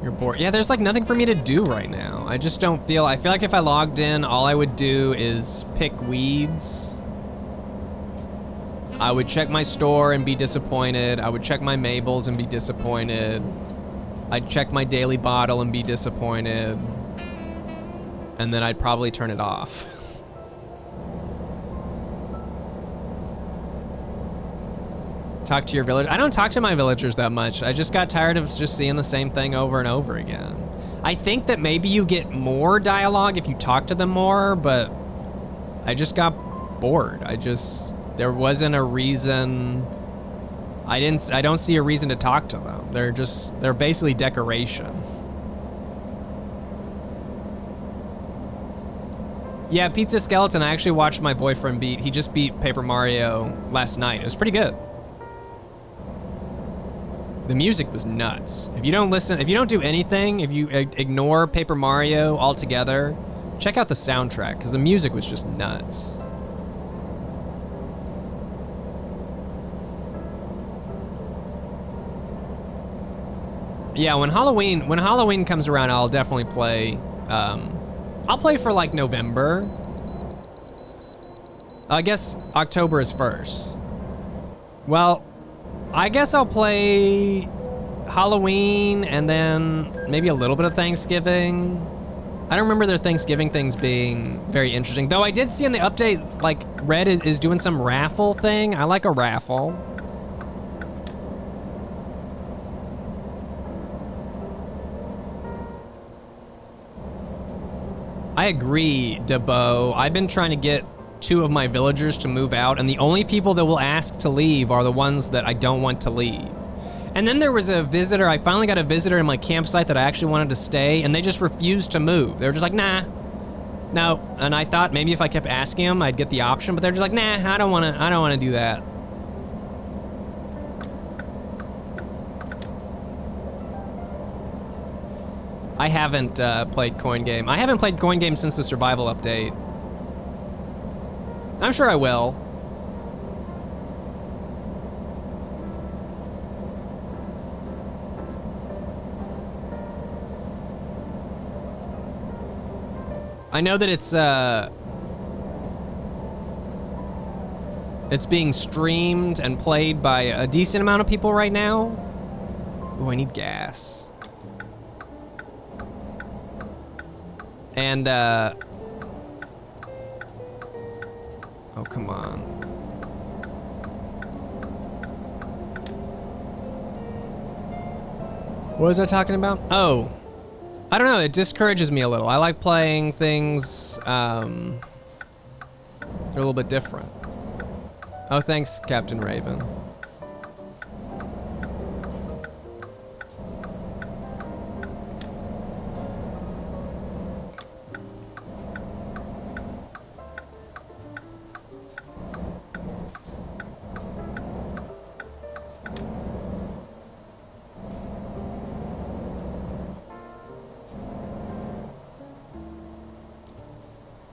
You're bored. Yeah, there's like nothing for me to do right now. I just don't feel, I feel like if I logged in, all I would do is pick weeds. I would check my store and be disappointed. I would check my Mabels and be disappointed. I'd check my daily bottle and be disappointed. And then I'd probably turn it off. Talk to your village. I don't talk to my villagers that much. I just got tired of just seeing the same thing over and over again. I think that maybe you get more dialogue if you talk to them more, but I just got bored. There wasn't a reason. I don't see a reason to talk to them. They're basically decoration. Yeah, Pizza Skeleton, I actually watched my boyfriend beat. He just beat Paper Mario last night. It was pretty good. The music was nuts. If you don't listen, if you don't do anything, if you ignore Paper Mario altogether, check out the soundtrack, because the music was just nuts. Yeah, when Halloween comes around, I'll definitely play. I'll play for like November. I guess October is first. Well, I guess I'll play Halloween and then maybe a little bit of Thanksgiving. I don't remember their Thanksgiving things being very interesting. Though I did see in the update, like, Red is doing some raffle thing. I like a raffle. I agree, Debo. I've been trying to get 2 of my villagers to move out, and the only people that will ask to leave are the ones that I don't want to leave. And then there was a visitor. I finally got a visitor in my campsite that I actually wanted to stay, and they just refused to move. They were just like, nah, no. And I thought maybe if I kept asking them, I'd get the option, but they're just like, nah, I don't want to do that. I haven't played Coin Game. I haven't played Coin Game since the survival update. I'm sure I will. I know that it's being streamed and played by a decent amount of people right now. Oh, I need gas. And oh, come on. What was I talking about? Oh, I don't know. It discourages me a little. I like playing things, they're a little bit different. Oh, thanks, Captain Raven.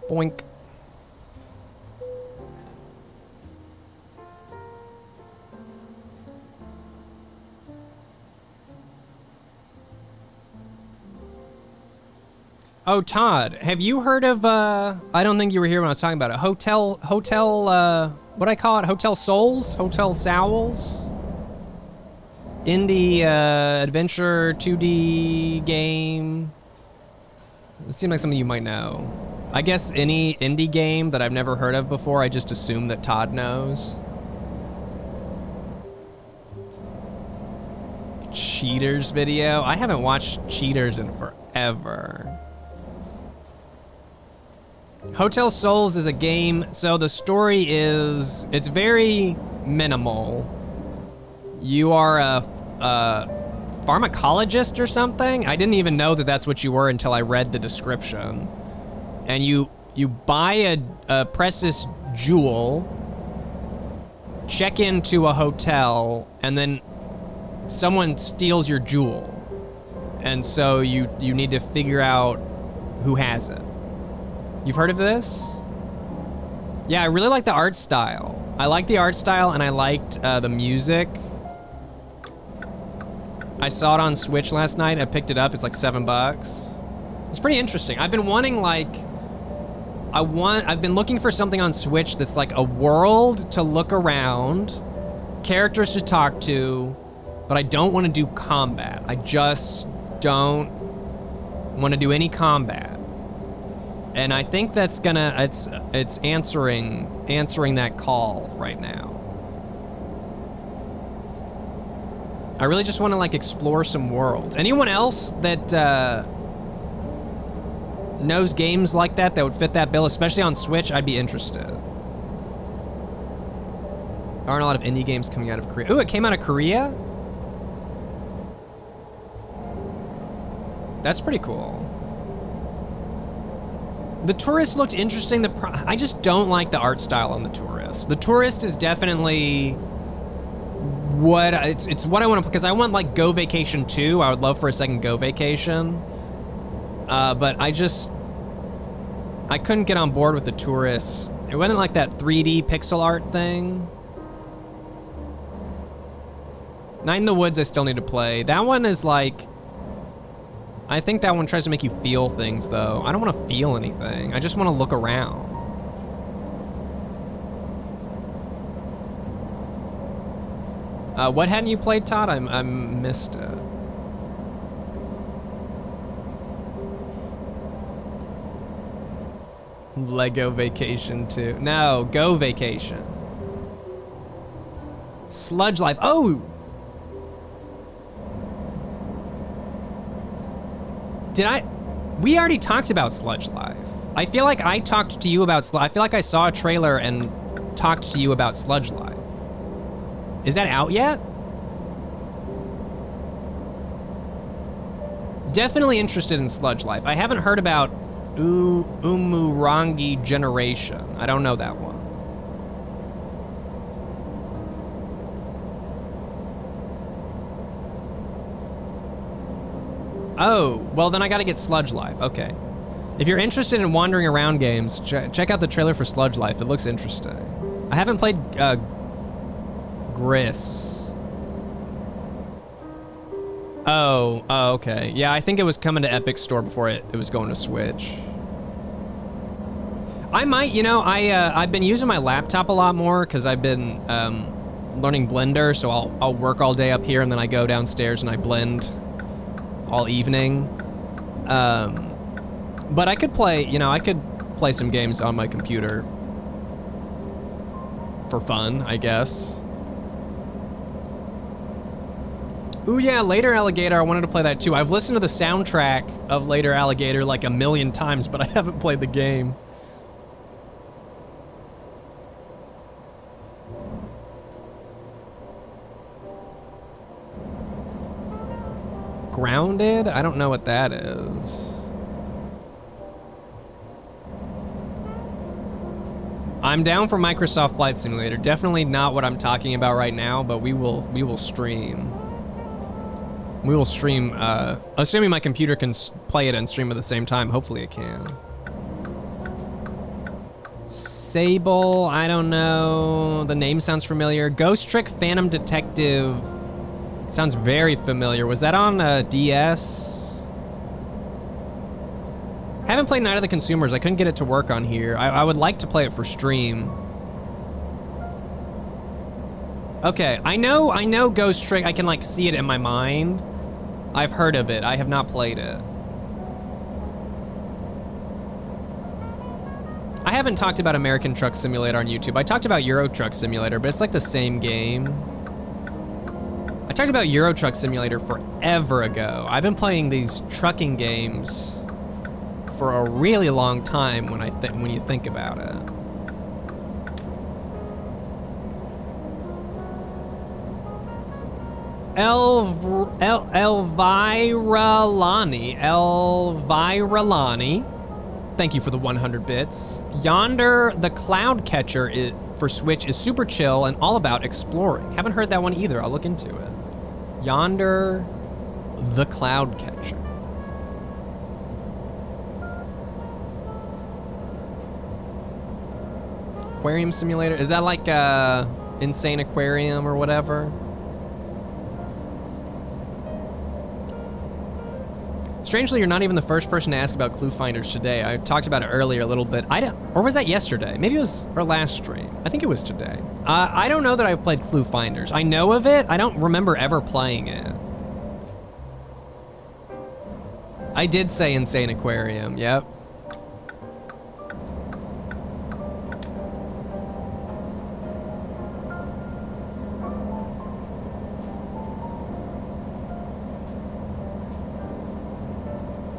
Boink. Oh, Todd, have you heard of, I don't think you were here when I was talking about it. Hotel, what I call it? Hotel Souls? Hotel Sowls? Indie, adventure 2D game. It seems like something you might know. I guess any indie game that I've never heard of before, I just assume that Todd knows. Cheaters video? I haven't watched Cheaters in forever. Hotel Souls is a game, so the story is, it's very minimal. You are a pharmacologist or something? I didn't even know that that's what you were until I read the description. And you buy a precious jewel, check into a hotel, and then someone steals your jewel. And so you need to figure out who has it. You've heard of this? Yeah, I really like the art style. I like the art style and I liked the music. I saw it on Switch last night. I picked it up. It's like $7. It's pretty interesting. I've been wanting I've been looking for something on Switch that's like a world to look around, characters to talk to, but I don't want to do combat. I just don't want to do any combat. And I think that's gonna, it's answering that call right now. I really just want to like explore some worlds. Anyone else that knows games like that would fit that bill, especially on Switch, I'd be interested. There aren't a lot of indie games coming out of Korea. Ooh, it came out of Korea? That's pretty cool. The Tourist looked interesting. I just don't like the art style on The Tourist. The Tourist is definitely what it's what I want to, because I want like Go Vacation 2. I would love for a second Go Vacation. But I couldn't get on board with The Tourist. It wasn't like that 3D pixel art thing. Night in the Woods I still need to play. That one is like, I think that one tries to make you feel things though. I don't want to feel anything. I just want to look around. What hadn't you played, Todd? I missed it. Lego Vacation 2. No, Go Vacation. Sludge Life. Oh! We already talked about Sludge Life. I feel like I talked to you about I feel like I saw a trailer and talked to you about Sludge Life. Is that out yet? Definitely interested in Sludge Life. I haven't heard about Umurangi Generation. I don't know that one. Oh, well then I gotta get Sludge Life. Okay. If you're interested in wandering around games, check out the trailer for Sludge Life. It looks interesting. I haven't played Gris. Oh, okay. Yeah, I think it was coming to Epic Store before it was going to Switch. I might, you know, I've been using my laptop a lot more because I've been learning Blender, so I'll work all day up here and then I go downstairs and I blend all evening. But I could play, you know, I could play some games on my computer for fun, I guess. Ooh yeah, Later Alligator, I wanted to play that too. I've listened to the soundtrack of Later Alligator like a million times, but I haven't played the game. Grounded? I don't know what that is. I'm down for Microsoft Flight Simulator. Definitely not what I'm talking about right now, but we will stream. We will stream, assuming my computer can play it and stream at the same time. Hopefully it can. Sable, I don't know. The name sounds familiar. Ghost Trick Phantom Detective sounds very familiar. Was that on DS? Haven't played Night of the Consumers. I couldn't get it to work on here. I would like to play it for stream. Okay, I know Ghost Trick. I can like see it in my mind. I've heard of it. I have not played it. I haven't talked about American Truck Simulator on YouTube. I talked about Euro Truck Simulator, but it's like the same game. I talked about Euro Truck Simulator forever ago. I've been playing these trucking games for a really long time when you think about it. Elviralani. Thank you for the 100 bits. Yonder, the Cloud Catcher for Switch is super chill and all about exploring. Haven't heard that one either. I'll look into it. Yonder, the Cloud Catcher. Aquarium Simulator. Is that like Insane Aquarium or whatever? Strangely, you're not even the first person to ask about clue finders today. I talked about it earlier a little bit. Or was that yesterday? Maybe it was our last stream. I think it was today. I don't know that I've played clue finders. I know of it. I don't remember ever playing it. I did say Insane Aquarium. Yep.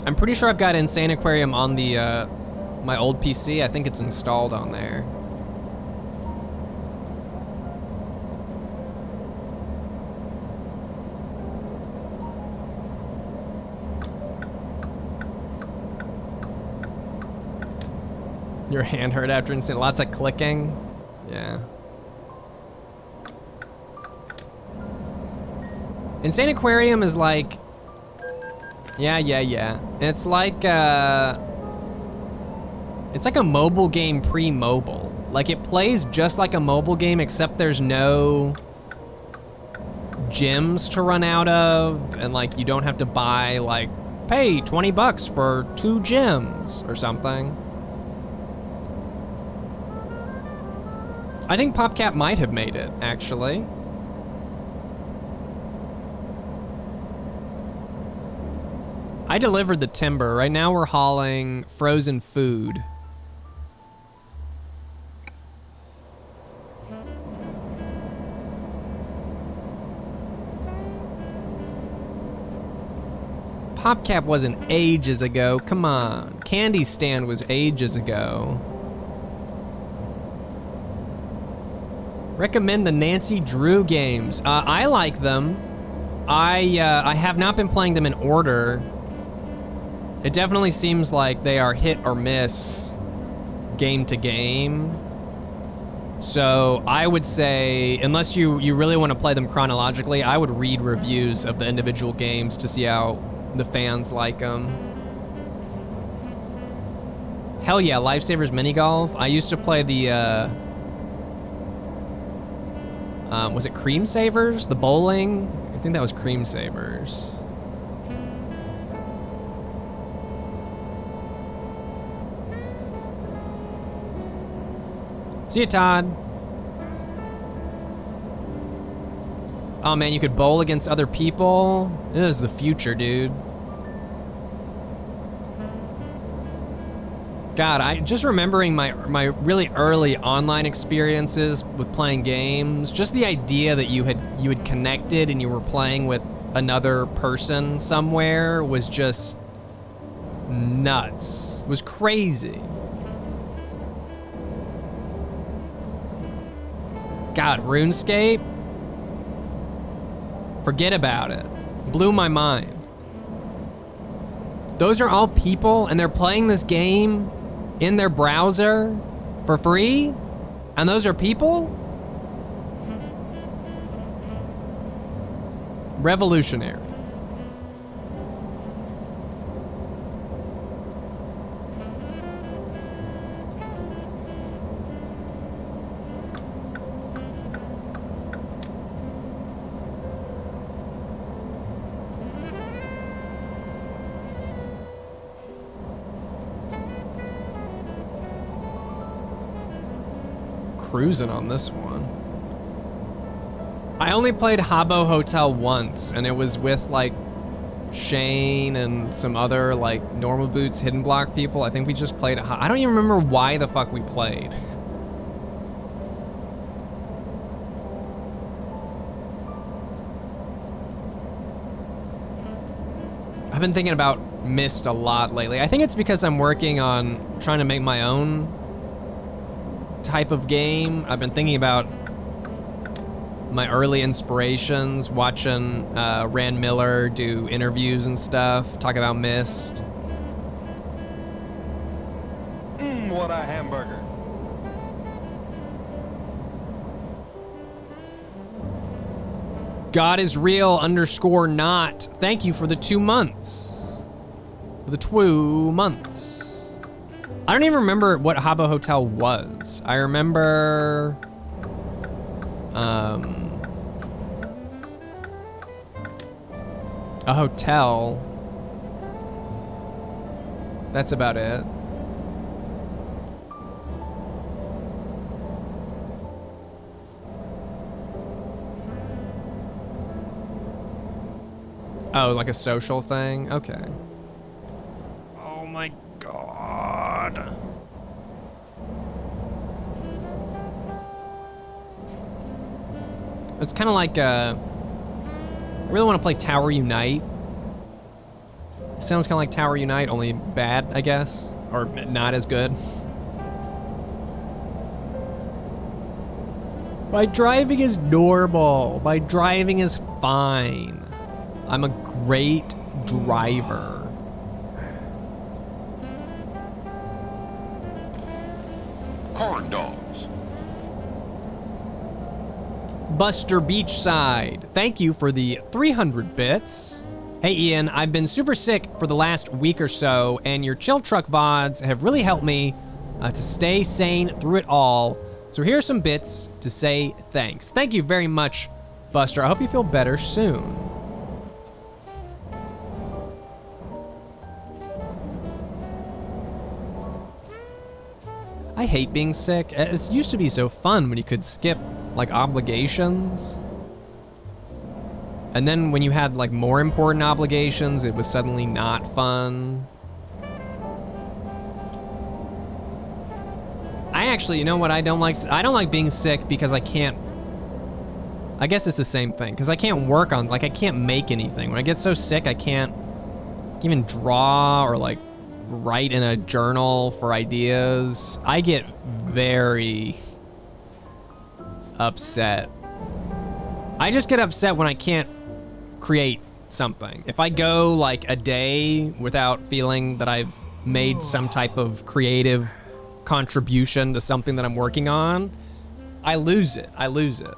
I'm pretty sure I've got Insane Aquarium on the my old PC. I think it's installed on there. Your hand hurt after Insane. Lots of clicking. Yeah. Insane Aquarium is like... Yeah. It's like a mobile game pre-mobile. Like, it plays just like a mobile game, except there's no gems to run out of, and like you don't have to buy, like, pay 20 bucks for 2 gems or something. I think PopCap might have made it, actually. I delivered the timber. Right now we're hauling frozen food. PopCap wasn't ages ago. Come on. Candy Stand was ages ago. Recommend the Nancy Drew games. I like them. I have not been playing them in order. It definitely seems like they are hit or miss game to game. So I would say, unless you really want to play them chronologically, I would read reviews of the individual games to see how the fans like them. Hell yeah, Lifesavers Mini Golf. I used to play the, was it Cream Savers? The bowling? I think that was Cream Savers. See you, Todd. Oh man, you could bowl against other people? This is the future, dude. God, I just remembering my really early online experiences with playing games. Just the idea that you had connected and you were playing with another person somewhere was just nuts. It was crazy. God, RuneScape? Forget about it. Blew my mind. Those are all people, and they're playing this game in their browser for free? And those are people? Revolutionary. Cruising on this one. I only played Habbo Hotel once, and it was with like Shane and some other like normal boots hidden block people. I think we just played I don't even remember why the fuck we played. I've been thinking about Myst a lot lately. I think it's because I'm working on trying to make my own type of game. I've been thinking about my early inspirations, watching Rand Miller do interviews and stuff, talk about Myst. What a hamburger. God is real _not. Thank you for the 2 months. For the 2 months. I don't even remember what Habbo Hotel was. I remember a hotel. That's about it. Oh, like a social thing? Okay. Oh my god. It's kind of like, I really want to play Tower Unite. It sounds kind of like Tower Unite, only bad, I guess. Or not as good. My driving is normal. My driving is fine. I'm a great driver. Corn dogs. Buster Beachside, thank you for the 300 bits. Hey Ian, I've been super sick for the last week or so, and your Chilltruck VODs have really helped me to stay sane through it all. So here's some bits to say thanks. Thank you very much, Buster. I hope you feel better soon. I hate being sick. It used to be so fun when you could skip like obligations. And then when you had like more important obligations, it was suddenly not fun. I actually, you know what I don't like? I don't like being sick because I can't, I guess it's the same thing, because I can't work on, like I can't make anything. When I get so sick, I can't even draw or like write in a journal for ideas. I get very upset. I just get upset when I can't create something. If I go like a day without feeling that I've made some type of creative contribution to something that I'm working on, I lose it. I lose it.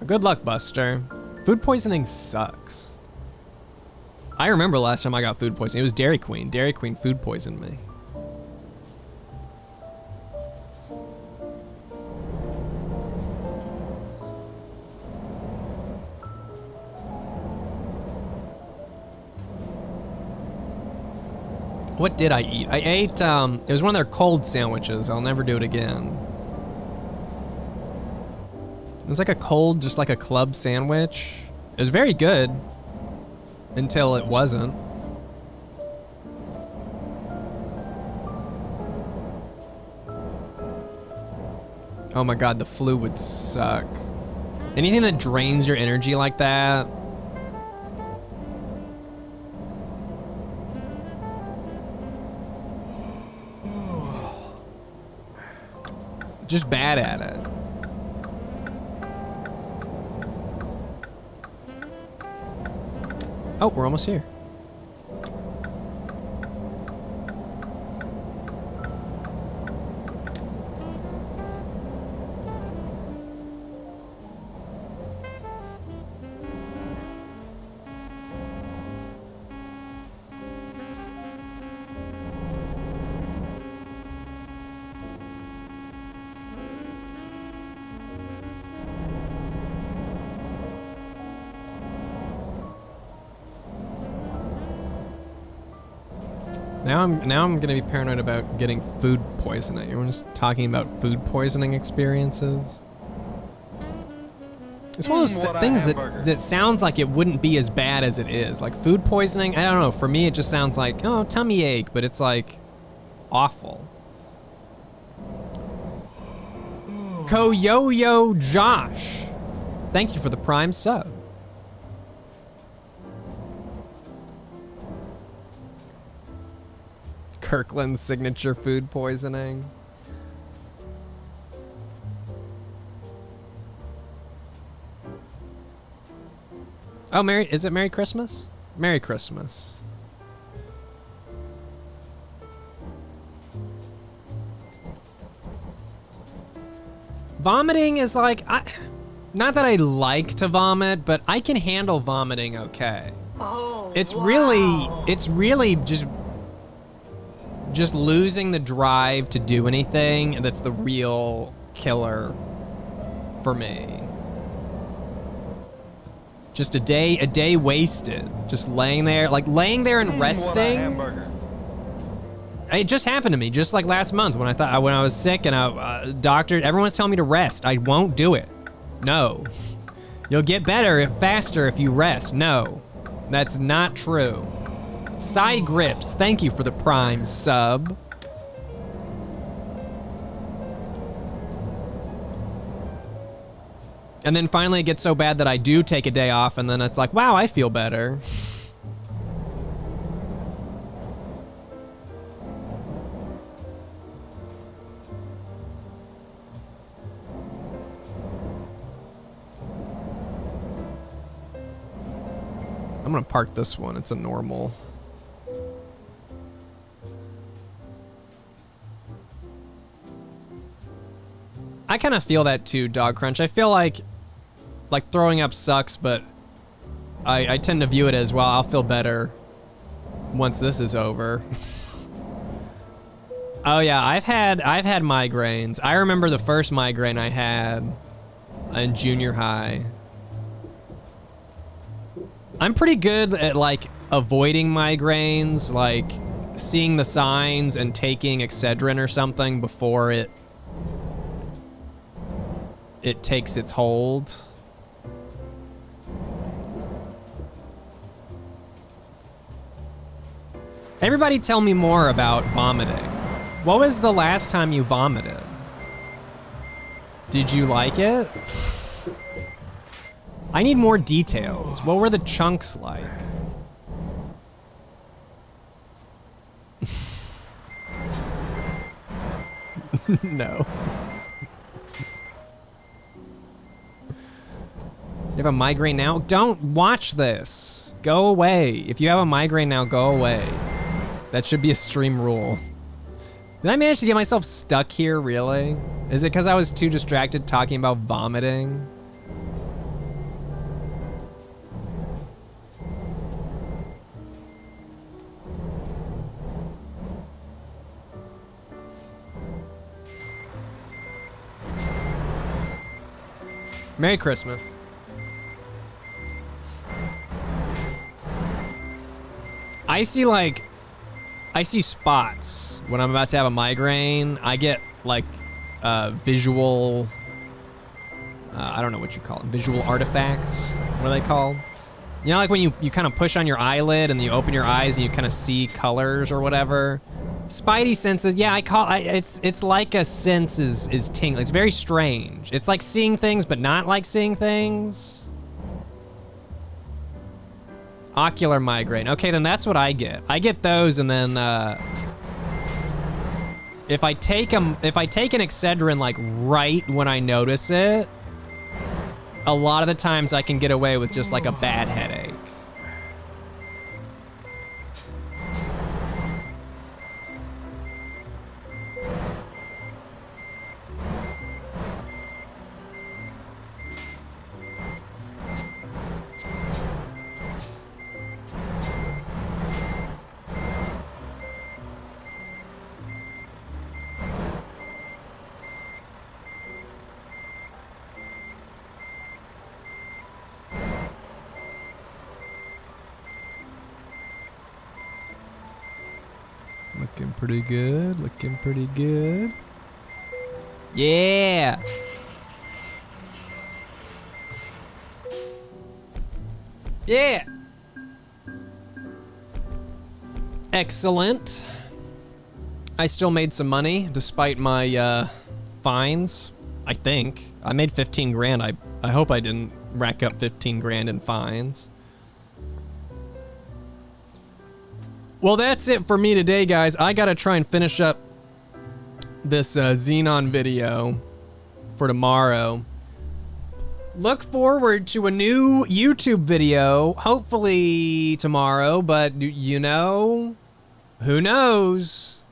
Good luck, Buster. Food poisoning sucks. I remember last time I got food poisoning. It was Dairy Queen. Dairy Queen food poisoned me. What did I eat? I ate, it was one of their cold sandwiches. I'll never do it again. It was like a cold, just like a club sandwich. It was very good until it wasn't. Oh my god, the flu would suck. Anything that drains your energy like that. Just bad at it. Oh, we're almost here. Now I'm gonna be paranoid about getting food poisoning. Everyone's talking about food poisoning experiences. It's one of those things that sounds like it wouldn't be as bad as it is. Like food poisoning, I don't know. For me, it just sounds like, oh, tummy ache, but it's like awful. Koyoyo Josh, thank you for the Prime sub. Kirkland's signature food poisoning. Oh, is it Merry Christmas? Merry Christmas. Vomiting is like, not that I like to vomit, but I can handle vomiting okay. Oh, it's really just losing the drive to do anything that's the real killer for me. Just a day wasted, just laying there and resting. It just happened to me, just like last month when I was sick and doctor, everyone's telling me to rest. I won't do it. No, you'll get better faster if you rest. No, that's not true. Side Grips, thank you for the Prime sub. And then finally it gets so bad that I do take a day off, and then it's like, wow, I feel better. I'm gonna park this one, it's a normal. I kind of feel that too, Dog Crunch. I feel like throwing up sucks, but I tend to view it as, well, I'll feel better once this is over. Oh yeah, I've had migraines. I remember the first migraine I had in junior high. I'm pretty good at like avoiding migraines, like seeing the signs and taking Excedrin or something before it takes its hold. Everybody tell me more about vomiting. What was the last time you vomited? Did you like it? I need more details. What were the chunks like? No. You have a migraine now? Don't watch this. Go away. If you have a migraine now, go away. That should be a stream rule. Did I manage to get myself stuck here, really? Is it because I was too distracted talking about vomiting? Merry Christmas. I see spots when I'm about to have a migraine. I get like visual, I don't know what you call them, visual artifacts. What are they called? You know, like when you kind of push on your eyelid and you open your eyes and you kind of see colors or whatever. Spidey senses, yeah, it's like a sense is tingling. It's very strange. It's like seeing things, but not like seeing things. Ocular migraine. Okay, then that's what I get. I get those, and then if I take an Excedrin like right when I notice it, a lot of the times I can get away with just like a bad headache. Looking pretty good. Looking pretty good. Yeah. Yeah. Excellent. I still made some money despite my fines. I think I made 15 grand. I hope I didn't rack up 15 grand in fines. Well, that's it for me today, guys. I gotta try and finish up this Xenon video for tomorrow. Look forward to a new YouTube video, hopefully tomorrow, but you know, who knows?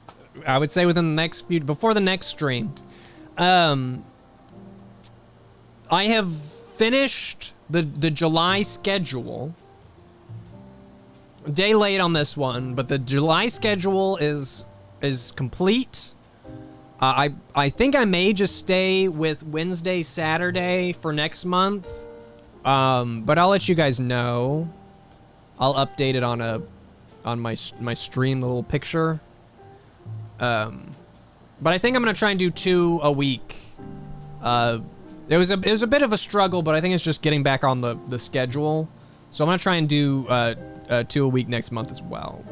I would say within the next few, before the next stream. I have finished the July schedule. A day late on this one, but the July schedule is complete. I think I may just stay with Wednesday, Saturday for next month. But I'll let you guys know. I'll update it on my stream little picture. But I think I'm gonna try and do 2 a week. It was a bit of a struggle, but I think it's just getting back on the schedule. So I'm gonna try and do 2 a week next month as well.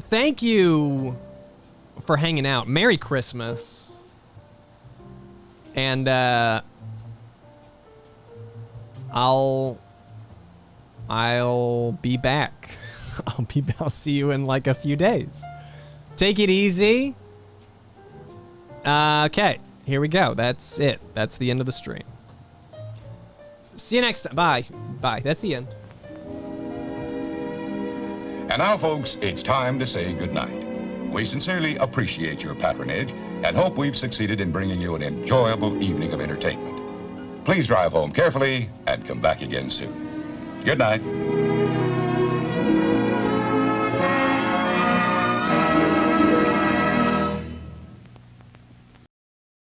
Thank you for hanging out. Merry Christmas. And I'll be back. I'll see you in like a few days. Take it easy. Okay, here we go. That's it. That's the end of the stream. See you next time. Bye. Bye. That's the end. And now, folks, it's time to say goodnight. We sincerely appreciate your patronage and hope we've succeeded in bringing you an enjoyable evening of entertainment. Please drive home carefully and come back again soon. Good night.